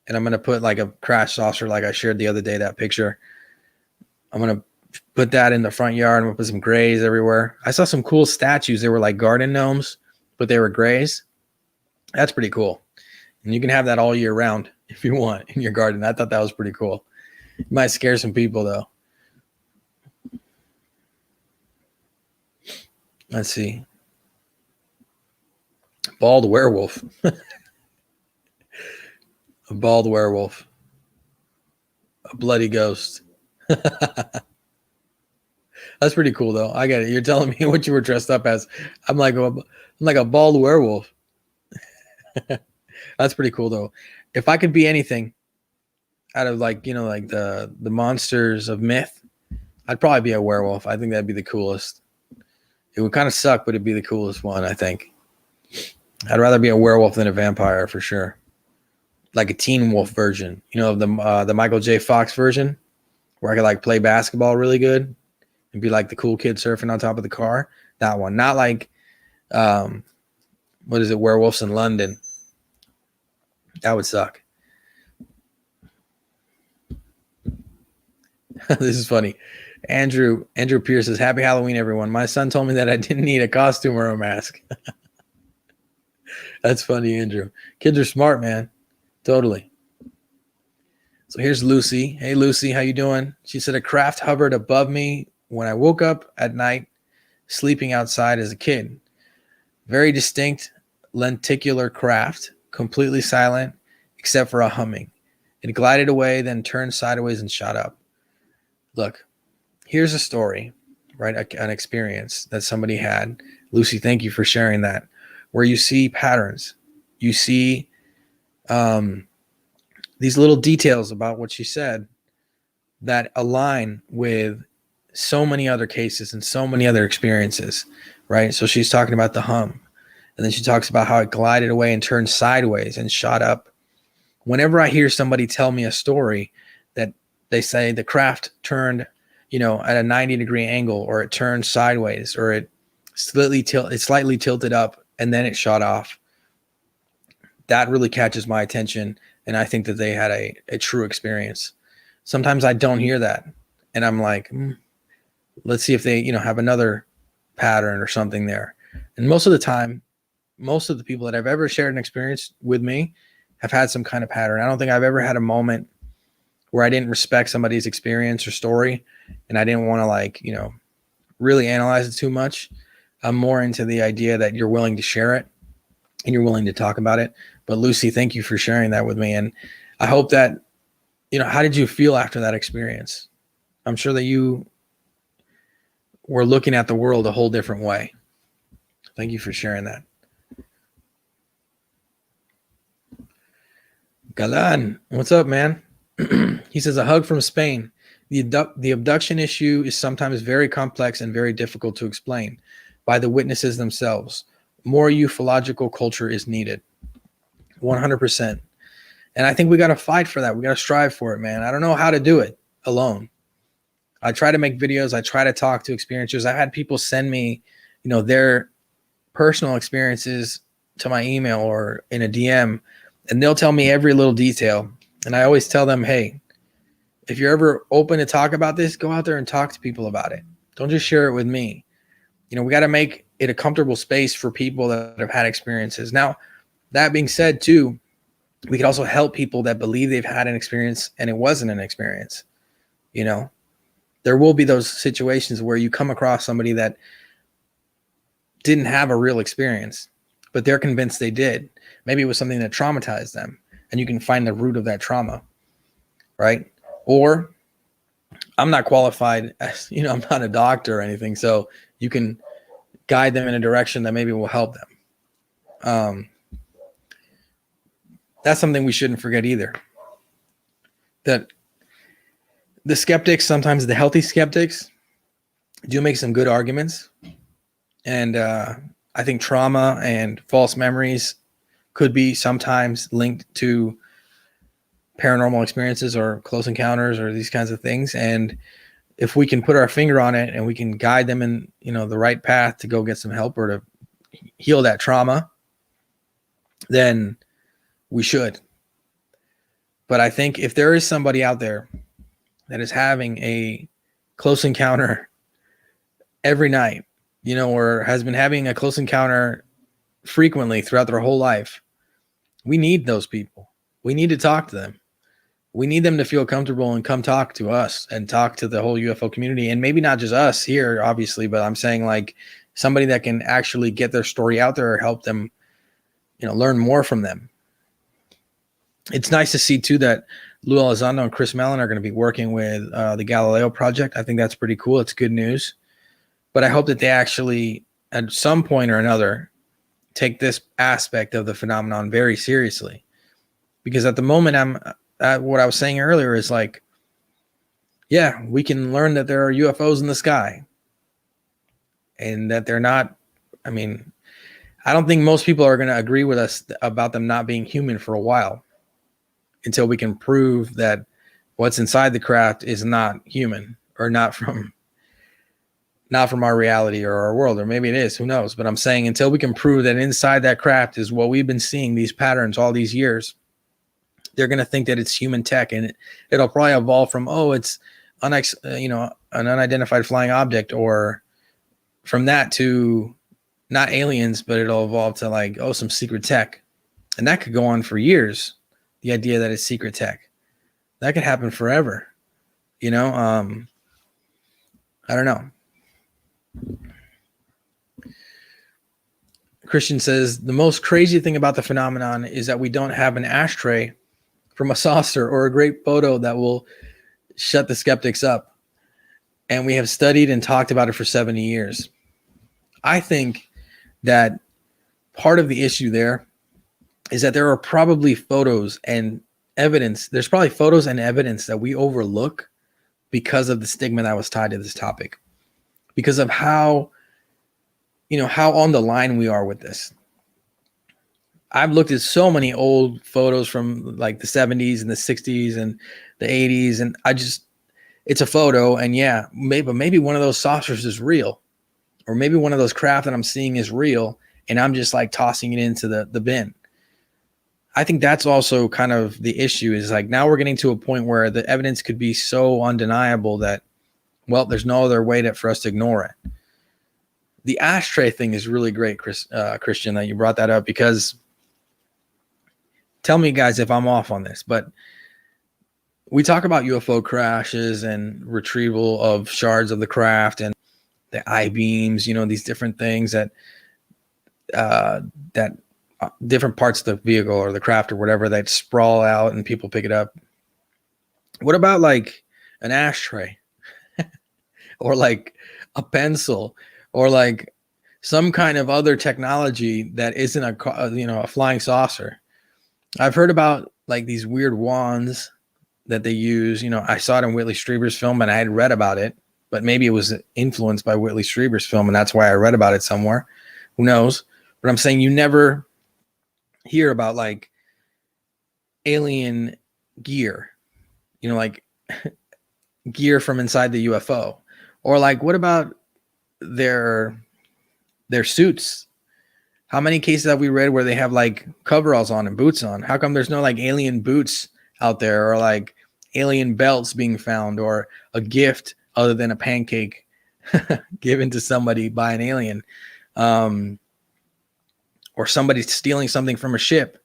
And I'm going to put like a crash saucer like I shared the other day, that picture. I'm going to put that in the front yard. I'm going to put some grays everywhere. I saw some cool statues. They were like garden gnomes, but they were grays. That's pretty cool. And you can have that all year round if you want in your garden. I thought that was pretty cool. It might scare some people though. Let's see. Bald werewolf. A bald werewolf. A bloody ghost. That's pretty cool though. I get it. You're telling me what you were dressed up as. I'm like a bald werewolf. That's pretty cool though. If I could be anything out of like the monsters of myth, I'd probably be a werewolf. I think that'd be the coolest. It would kind of suck, but it'd be the coolest one, I think. I'd rather be a werewolf than a vampire for sure. Like a Teen Wolf version, the Michael J. Fox version, where I could like play basketball really good and be like the cool kid surfing on top of the car. That one, not like, what is it, Werewolves in London. That would suck. This is funny. Andrew Pierce says, "Happy Halloween, everyone. My son told me that I didn't need a costume or a mask." That's funny, Andrew. Kids are smart, man. Totally. So here's Lucy. Hey, Lucy, how you doing? She said, "A craft hovered above me when I woke up at night, sleeping outside as a kid. Very distinct lenticular craft, completely silent except for a humming. It glided away, then turned sideways and shot up." Look, here's a story, right? An experience that somebody had. Lucy, thank you for sharing that. Where you see patterns. You see these little details about what she said that align with so many other cases and so many other experiences, right? So she's talking about the hum. And then she talks about how it glided away and turned sideways and shot up. Whenever I hear somebody tell me a story that they say the craft turned, at a 90-degree angle, or it turned sideways, or it slightly tilted up and then it shot off, that really catches my attention. And I think that they had a true experience. Sometimes I don't hear that. And I'm like, let's see if they, have another pattern or something there. And most of the time, most of the people that I've ever shared an experience with me have had some kind of pattern. I don't think I've ever had a moment where I didn't respect somebody's experience or story, and I didn't want to like, really analyze it too much. I'm more into the idea that you're willing to share it and you're willing to talk about it. But Lucy, thank you for sharing that with me. And I hope that, how did you feel after that experience? I'm sure that you were looking at the world a whole different way. Thank you for sharing that. Galan, what's up, man? He says, a hug from Spain. The abduction issue is sometimes very complex and very difficult to explain by the witnesses themselves. More ufological culture is needed. 100%. And I think we got to fight for that. We got to strive for it, man. I don't know how to do it alone. I try to make videos. I try to talk to experiencers. I've had people send me, their personal experiences to my email or in a DM, and they'll tell me every little detail. And I always tell them, hey, if you're ever open to talk about this, go out there and talk to people about it. Don't just share it with me. We got to make it a comfortable space for people that have had experiences. Now, that being said, too, we can also help people that believe they've had an experience and it wasn't an experience. There will be those situations where you come across somebody that didn't have a real experience, but they're convinced they did. Maybe it was something that traumatized them, and you can find the root of that trauma, right? Or I'm not qualified, as, I'm not a doctor or anything, so you can guide them in a direction that maybe will help them. That's something we shouldn't forget either. That the skeptics, sometimes the healthy skeptics, do make some good arguments. And I think trauma and false memories could be sometimes linked to paranormal experiences or close encounters or these kinds of things. And if we can put our finger on it and we can guide them in, the right path to go get some help or to heal that trauma, then we should. But I think if there is somebody out there that is having a close encounter every night, or has been having a close encounter frequently throughout their whole life, we need those people. We need to talk to them. We need them to feel comfortable and come talk to us and talk to the whole UFO community. And maybe not just us here, obviously, but I'm saying like somebody that can actually get their story out there or help them, learn more from them. It's nice to see too that Lou Elizondo and Chris Mellon are going to be working with the Galileo Project. I think that's pretty cool. It's good news. But I hope that they actually, at some point or another, take this aspect of the phenomenon very seriously. Because at the moment, what I was saying earlier is like, yeah, we can learn that there are UFOs in the sky. And that they're not, I don't think most people are going to agree with us about them not being human for a while, until we can prove that what's inside the craft is not human or not from our reality or our world, or maybe it is, who knows? But I'm saying until we can prove that inside that craft is what we've been seeing, these patterns all these years, they're going to think that it's human tech, and it'll probably evolve from, it's an unidentified flying object, or from that to not aliens, but it'll evolve to like, some secret tech. And that could go on for years. The idea that it's secret tech, that could happen forever. I don't know. Christian says, the most crazy thing about the phenomenon is that we don't have an ashtray from a saucer or a great photo that will shut the skeptics up. And we have studied and talked about it for 70 years. I think that part of the issue there is that there are probably photos and evidence. There's probably photos and evidence that we overlook because of the stigma that was tied to this topic, because of how on the line we are with this. I've looked at so many old photos from like the 70s and the 60s and the 80s, and it's a photo, and yeah, maybe one of those saucers is real, or maybe one of those craft that I'm seeing is real, and I'm just like tossing it into the bin. I think that's also kind of the issue, is like now we're getting to a point where the evidence could be so undeniable that, well, there's no other way for us to ignore it. The ashtray thing is really great, Christian, that you brought that up, because tell me, guys, if I'm off on this, but we talk about UFO crashes and retrieval of shards of the craft and the I-beams, these different things uh, that different parts of the vehicle or the craft or whatever that sprawl out and people pick it up. What about like an ashtray or like a pencil or like some kind of other technology that isn't a flying saucer? I've heard about like these weird wands that they use. I saw it in Whitley Strieber's film and I had read about it, but maybe it was influenced by Whitley Strieber's film and that's why I read about it somewhere. Who knows? But I'm saying you never hear about like alien gear, like gear from inside the UFO, or like what about their suits? How many cases have we read where they have like coveralls on and boots on? How come there's no like alien boots out there, or like alien belts being found, or a gift other than a pancake given to somebody by an alien, or somebody stealing something from a ship,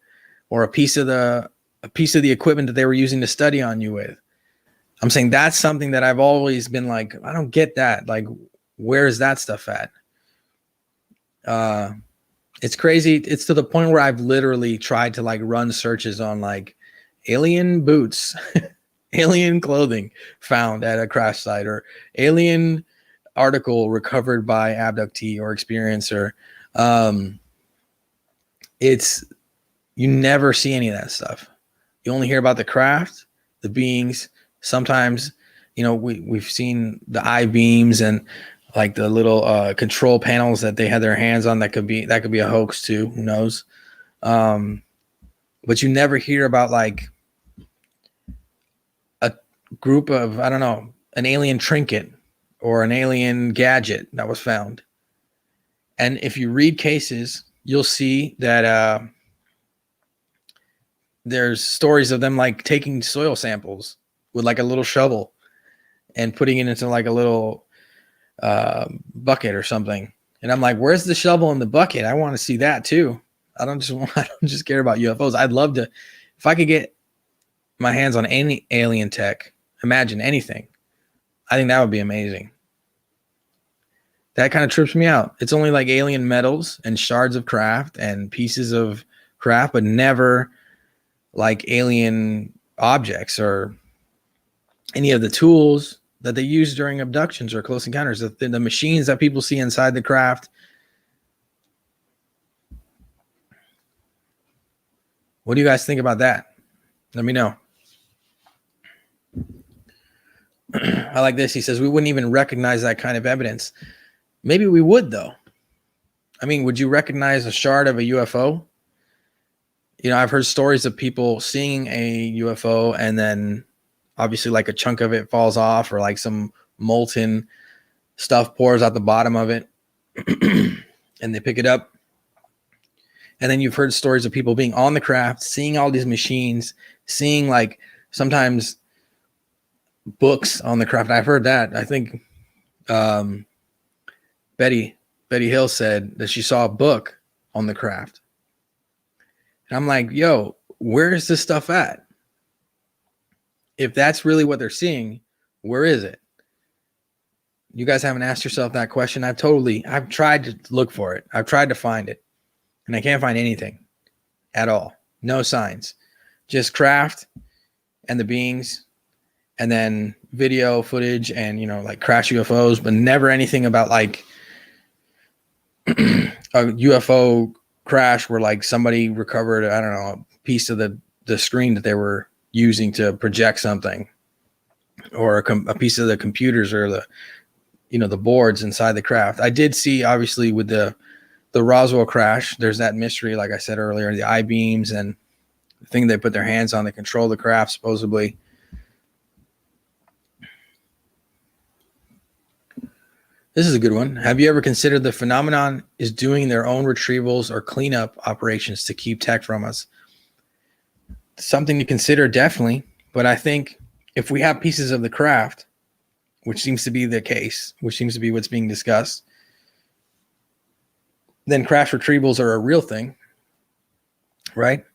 or a piece of the equipment that they were using to study on you with? I'm saying that's something that I've always been like, I don't get that. Like, where is that stuff at? It's crazy. It's to the point where I've literally tried to like run searches on like alien boots, alien clothing found at a crash site, or alien article recovered by abductee or experiencer. You never see any of that stuff. You only hear about the craft, the beings. Sometimes, we've seen the I-beams and like the little control panels that they had their hands on. That could be a hoax too. Who knows? But you never hear about like a group of, I don't know, an alien trinket or an alien gadget that was found. And if you read cases, you'll see that there's stories of them like taking soil samples with like a little shovel and putting it into like a little bucket or something. And I'm like, where's the shovel in the bucket? I want to see that too. I don't just care about UFOs. I'd love to, if I could get my hands on any alien tech, imagine anything, I think that would be amazing. That kind of trips me out. It's only like alien metals and shards of craft and pieces of craft, but never like alien objects or any of the tools that they use during abductions or close encounters, the machines that people see inside the craft. What do you guys think about that? Let me know. I like this. He says, we wouldn't even recognize that kind of evidence. Maybe we would, though. I mean, would you recognize a shard of a UFO? I've heard stories of people seeing a UFO and then obviously like a chunk of it falls off, or like some molten stuff pours out the bottom of it and they pick it up. And then you've heard stories of people being on the craft, seeing all these machines, seeing like sometimes books on the craft. I've heard that. I think Betty Hill said that she saw a book on the craft. And I'm like, yo, where is this stuff at? If that's really what they're seeing, where is it? You guys haven't asked yourself that question. I've tried to look for it. I've tried to find it, and I can't find anything at all. No signs, just craft and the beings, and then video footage and, like crash UFOs, but never anything about like a UFO crash where like somebody recovered, I don't know, a piece of the screen that they were using to project something, or a piece of the computers or the boards inside the craft. I did see, obviously, with the Roswell crash, there's that mystery, like I said earlier, the I-beams and the thing they put their hands on to control the craft, supposedly. This is a good one. Have you ever considered the phenomenon is doing their own retrievals or cleanup operations to keep tech from us? Something to consider, definitely. But I think if we have pieces of the craft, which seems to be the case, which seems to be what's being discussed, then crash retrievals are a real thing, right?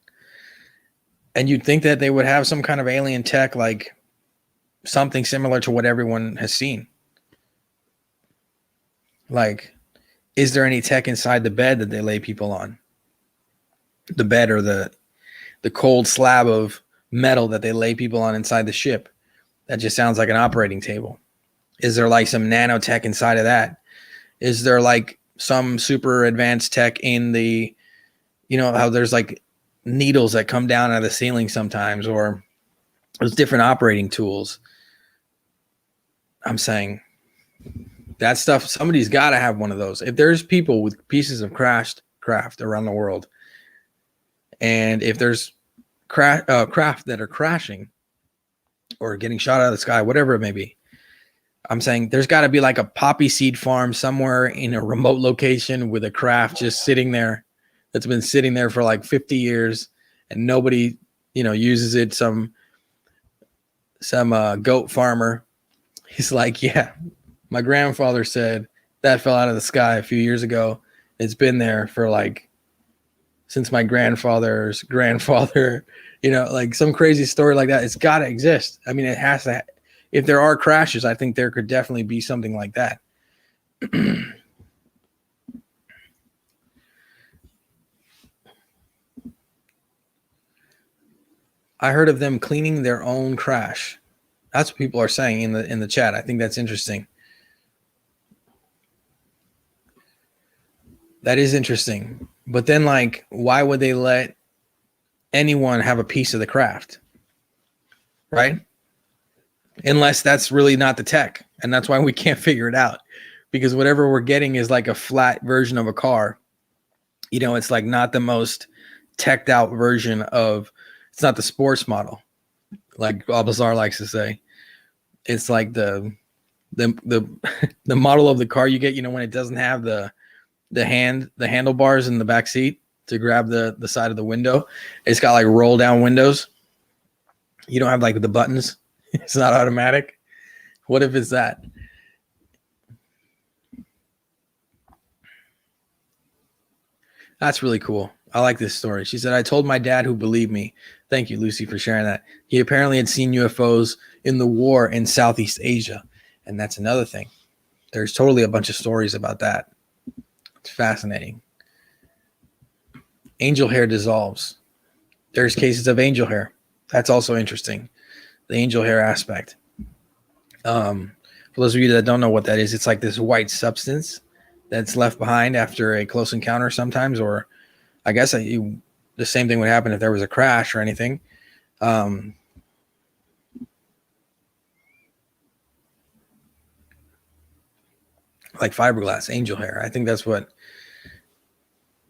And you'd think that they would have some kind of alien tech, like something similar to what everyone has seen. Like, is there any tech inside the bed that they lay people on? The bed, or the cold slab of metal that they lay people on inside the ship. That just sounds like an operating table. Is there like some nanotech inside of that? Is there like some super advanced tech in the, how there's like needles that come down out of the ceiling sometimes, or those different operating tools? I'm saying that stuff, somebody's got to have one of those. If there's people with pieces of crashed craft around the world, and if there's craft that are crashing or getting shot out of the sky, whatever it may be, I'm saying there's got to be like a poppy seed farm somewhere in a remote location with a craft just sitting there, that's been sitting there for like 50 years and nobody, uses it. Some goat farmer, he's like, yeah, my grandfather said that fell out of the sky a few years ago. It's been there for like since my grandfather's grandfather, like some crazy story like that. It's got to exist. I mean, it has to. If there are crashes, I think there could definitely be something like that. I heard of them cleaning their own crash. That's what people are saying in the chat. I think that's interesting. That is interesting. But then, like, why would they let anyone have a piece of the craft? Right? Unless that's really not the tech. And that's why we can't figure it out. Because whatever we're getting is like a flat version of a car. It's like not the most teched out version of, it's not the sports model, like Balbazar likes to say. It's like the model of the car you get, when it doesn't have the handlebars in the back seat to grab the side of the window. It's got like roll down windows. You don't have like the buttons. It's not automatic. What if it's that? That's really cool. I like this story. She said, I told my dad, who believed me. Thank you, Lucy, for sharing that. He apparently had seen UFOs in the war in Southeast Asia. And that's another thing. There's totally a bunch of stories about that. It's fascinating. Angel hair dissolves. There's cases of angel hair. That's also interesting. The angel hair aspect. For those of you that don't know what that is, it's like this white substance that's left behind after a close encounter sometimes, or I guess the same thing would happen if there was a crash or anything. Like fiberglass, angel hair. I think that's what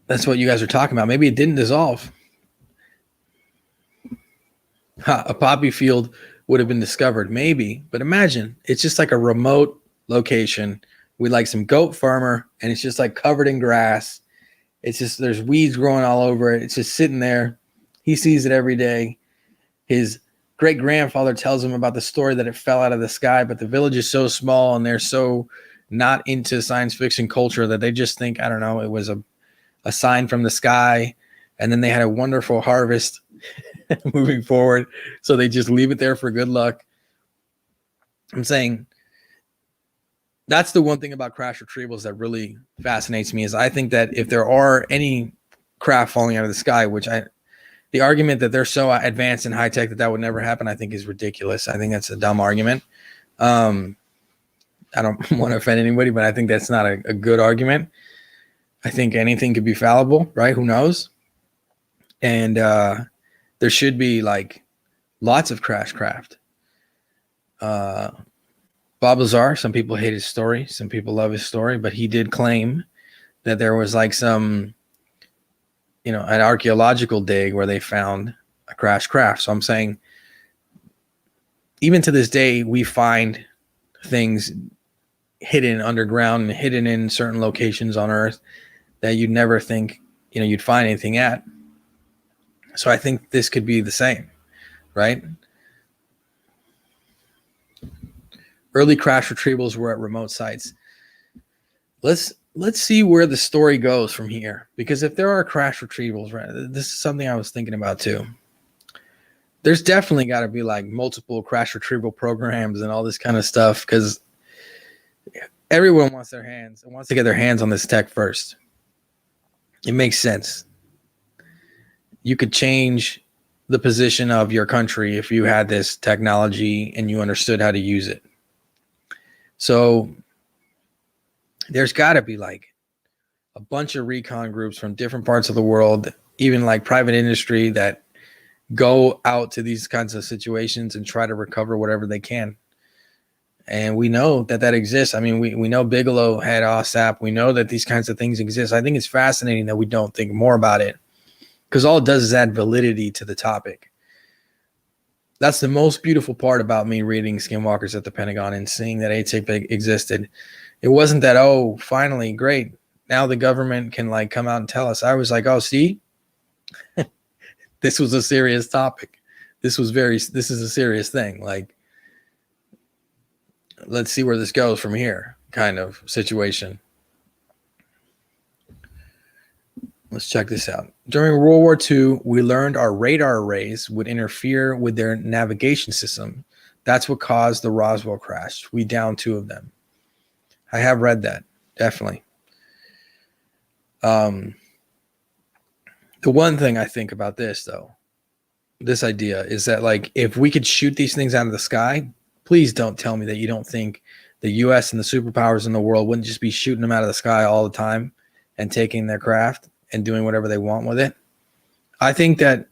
you guys are talking about. Maybe it didn't dissolve. A poppy field would have been discovered, maybe. But imagine, it's just like a remote location with like some goat farmer, and it's just like covered in grass. It's just, there's weeds growing all over it. It's just sitting there. He sees it every day. His great grandfather tells him about the story that it fell out of the sky, but the village is so small and they're so not into science fiction culture that they just think, I don't know, it was a sign from the sky. And then they had a wonderful harvest moving forward. So they just leave it there for good luck. I'm saying that's the one thing about crash retrievals that really fascinates me, is I think that if there are any craft falling out of the sky, the argument that they're so advanced and high tech that would never happen, I think is ridiculous. I think that's a dumb argument. I don't want to offend anybody, but I think that's not a good argument. I think anything could be fallible, right? Who knows? And there should be like lots of crash craft. Bob Lazar, some people hate his story, some people love his story, but he did claim that there was like some, an archaeological dig where they found a crash craft. So I'm saying, even to this day, we find things hidden underground and hidden in certain locations on Earth that you'd never think, you'd find anything at. So I think this could be the same, right? Early crash retrievals were at remote sites. Let's see where the story goes from here, because if there are crash retrievals, right, this is something I was thinking about too. there's definitely got to be like multiple crash retrieval programs and all this kind of stuff, because everyone wants to get their hands on this tech first. It makes sense. You could change the position of your country if you had this technology and you understood how to use it. So there's got to be like a bunch of recon groups from different parts of the world, even like private industry, that go out to these kinds of situations and try to recover whatever they can. And we know that that exists. I mean, we know Bigelow had OSAP. We know that these kinds of things exist. I think it's fascinating that we don't think more about it, because all it does is add validity to the topic. That's the most beautiful part about me reading Skinwalkers at the Pentagon and seeing that ATIP existed. It wasn't that, oh, finally, great, now the government can like come out and tell us. I was like, oh, see, this was a serious topic. This is a serious thing. Like, let's see where this goes from here, kind of situation. Let's check this out. During World War II, we learned our radar arrays would interfere with their navigation system. That's what caused the Roswell crash. We downed 2 of them. I have read that, definitely. The one thing I think about this, though, this idea is that, like, if we could shoot these things out of the sky, please don't tell me that you don't think the U.S. and the superpowers in the world wouldn't just be shooting them out of the sky all the time and taking their craft and doing whatever they want with it. I think that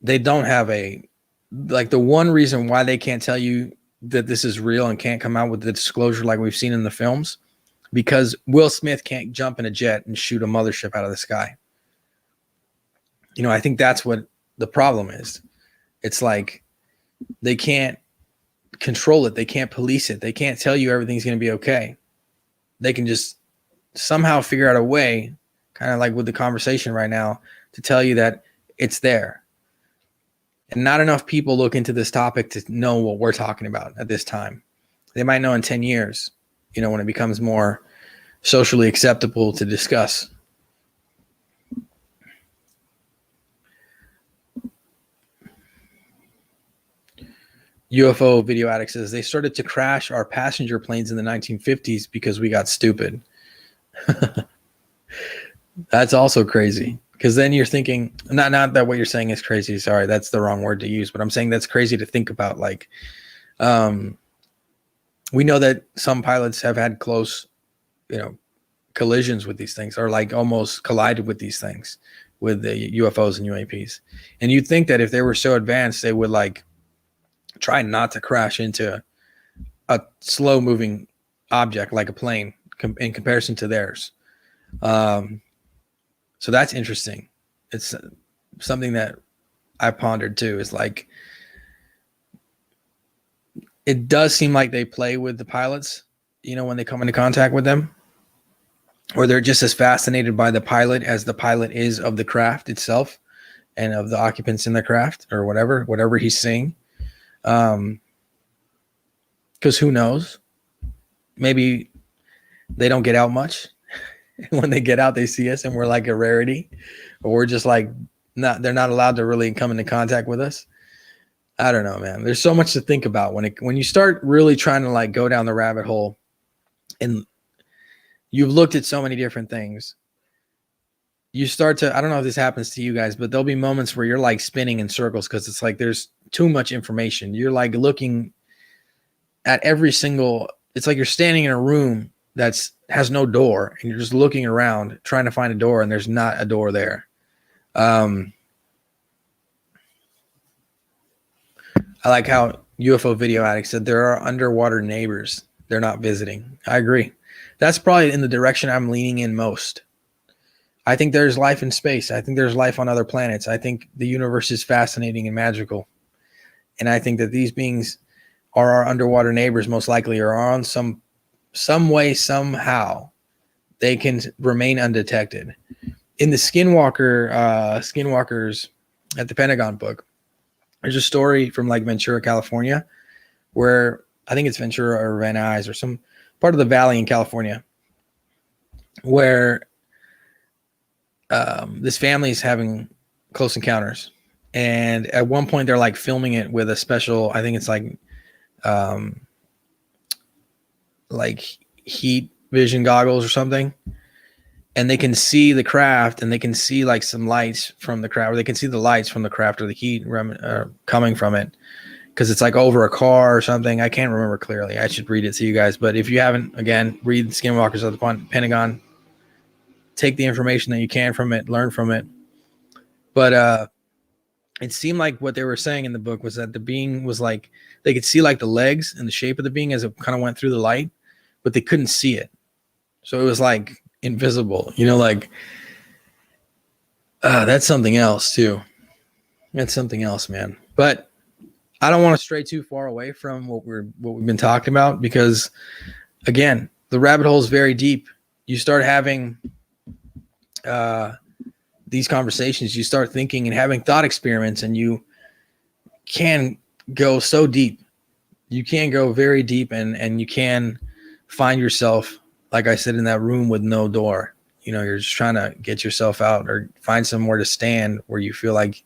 they don't have the one reason why they can't tell you that this is real and can't come out with the disclosure like we've seen in the films, because Will Smith can't jump in a jet and shoot a mothership out of the sky. You know, I think that's what the problem is. It's like they can't control it. They can't police it. They can't tell you everything's going to be okay. They can just somehow figure out a way, kind of like with the conversation right now, to tell you that it's there. And not enough people look into this topic to know what we're talking about at this time. They might know in 10 years, you know, when it becomes more socially acceptable to discuss. UFO Video Addict says they started to crash our passenger planes in the 1950s because we got stupid. That's also crazy, because then you're thinking, not that what you're saying is crazy. Sorry, that's the wrong word to use, but I'm saying that's crazy to think about. Like, we know that some pilots have had close, you know, collisions with these things, or like almost collided with these things, with the UFOs and UAPs. And you'd think that if they were so advanced, they would like try not to crash into a slow moving object like a plane in comparison to theirs. So that's interesting. It's something that I pondered too, is like, it does seem like they play with the pilots, you know, when they come into contact with them, or they're just as fascinated by the pilot as the pilot is of the craft itself and of the occupants in the craft, or whatever he's seeing. Because who knows? Maybe they don't get out much. When they get out, they see us and we're like a rarity, or we're just like, they're not allowed to really come into contact with us. I don't know, man. There's so much to think about when you start really trying to like go down the rabbit hole, and you've looked at so many different things. You start to, I don't know if this happens to you guys, but there'll be moments where you're like spinning in circles, because it's like there's too much information. You're like looking at every single, it's like you're standing in a room has no door, and you're just looking around trying to find a door, and there's not a door there. I like how UFO Video Addict said there are underwater neighbors. They're not visiting. I agree. That's probably in the direction I'm leaning in most. I think there's life in space. I think there's life on other planets. I think the universe is fascinating and magical. And I think that these beings are our underwater neighbors, most likely, or are on some way, somehow they can remain undetected. In the Skinwalkers at the Pentagon book, there's a story from like Ventura, California, where I think it's Ventura or Van Nuys or some part of the valley in California, where this family is having close encounters, And at one point they're like filming it with a special, I think it's like heat vision goggles or something. And they can see the craft, and they can see like some lights from the craft, or they can see the lights from the craft or the heat coming from it, because it's like over a car or something. I can't remember clearly. I should read it to you guys. But if you haven't, again, read Skinwalkers of the Pentagon. Take the information that you can from it, learn from it. But it seemed like what they were saying in the book was that the being was like, they could see like the legs and the shape of the being as it kind of went through the light, but they couldn't see it. So it was like invisible, like that's something else too. That's something else, man. But I don't want to stray too far away from what we've been talking about, because again, the rabbit hole is very deep. You start having these conversations, you start thinking and having thought experiments, and you can go so deep. You can go very deep, and you can find yourself, like I said, in that room with no door. You're just trying to get yourself out or find somewhere to stand where you feel like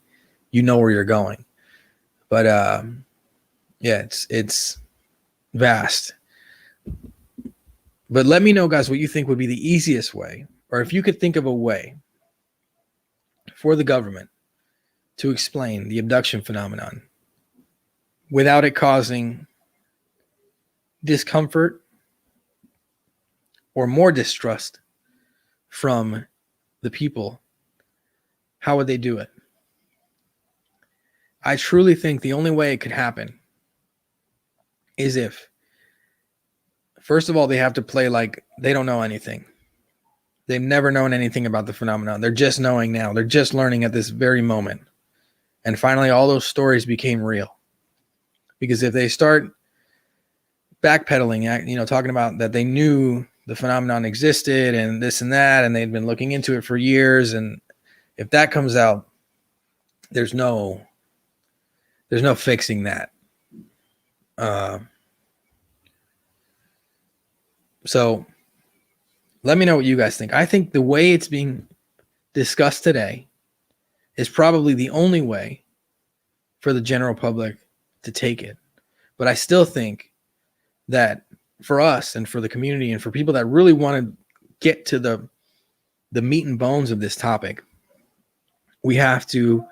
you know where you're going. But yeah, it's vast. But let me know, guys, what you think would be the easiest way, or if you could think of a way for the government to explain the abduction phenomenon without it causing discomfort or more distrust from the people. How would they do it? I truly think the only way it could happen is if, first of all, they have to play like they don't know anything. They've never known anything about the phenomenon. They're just knowing now. They're just learning at this very moment. And finally, all those stories became real. Because if they start backpedaling, talking about that they knew the phenomenon existed and this and that, and they'd been looking into it for years, and if that comes out, there's no fixing that. So let me know what you guys think. I think the way it's being discussed today is probably the only way for the general public to take it. But I still think that for us and for the community and for people that really want to get to the meat and bones of this topic, we have to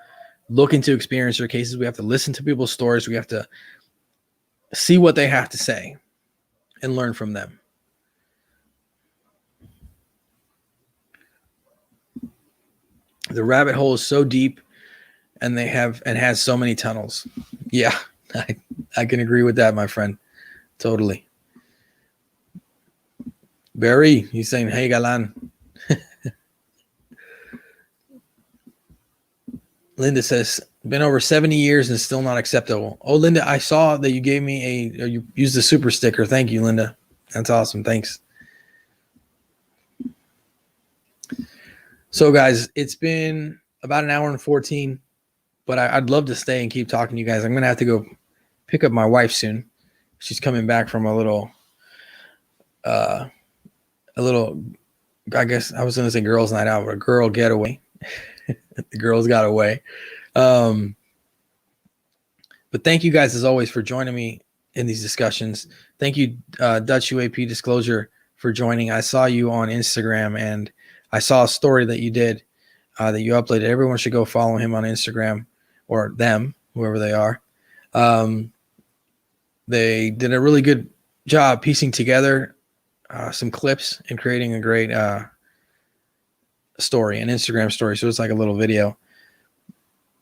look into experiencer cases. We have to listen to people's stories. We have to see what they have to say and learn from them. The rabbit hole is so deep, and has so many tunnels. Yeah, I can agree with that, my friend. Totally. Barry, he's saying, hey, Galan. Linda says, been over 70 years and still not acceptable. Oh, Linda, I saw that you gave me you used the super sticker. Thank you, Linda. That's awesome. Thanks. So, guys, it's been about an hour and 14, but I'd love to stay and keep talking to you guys. I'm going to have to go pick up my wife soon. She's coming back from a little, I guess I was going to say girls' night out, but a girl getaway. The girls got away. But thank you guys, as always, for joining me in these discussions. Thank you, Dutch UAP Disclosure, for joining. I saw you on Instagram, and I saw a story that you did, that you uploaded. Everyone should go follow him on Instagram, or them, whoever they are. They did a really good job piecing together some clips and creating a great story, an Instagram story. So it's like a little video,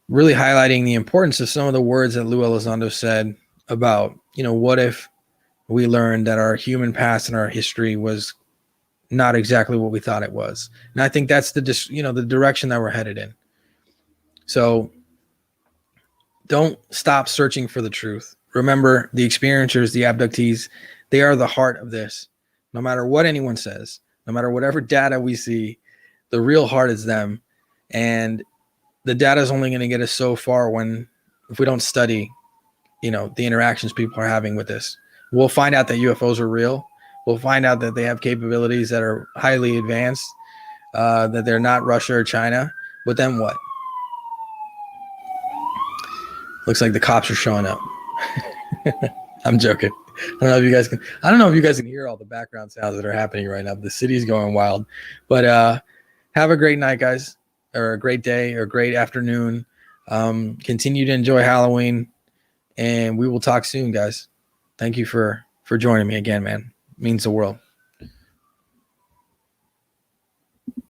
really highlighting the importance of some of the words that Lou Elizondo said about, what if we learned that our human past and our history was not exactly what we thought it was. And I think that's the direction that we're headed in. So don't stop searching for the truth. Remember, the experiencers, the abductees, they are the heart of this. No matter what anyone says, no matter whatever data we see, the real heart is them. And the data is only going to get us so far if we don't study, the interactions people are having with this. We'll find out that UFOs are real. We'll find out that they have capabilities that are highly advanced, that they're not Russia or China. But then what? Looks like the cops are showing up. I'm joking. I don't know if you guys can. I don't know if you guys can hear all the background sounds that are happening right now. The city's going wild. But have a great night, guys, or a great day, or a great afternoon. Continue to enjoy Halloween, and we will talk soon, guys. Thank you for joining me again, man. It means the world.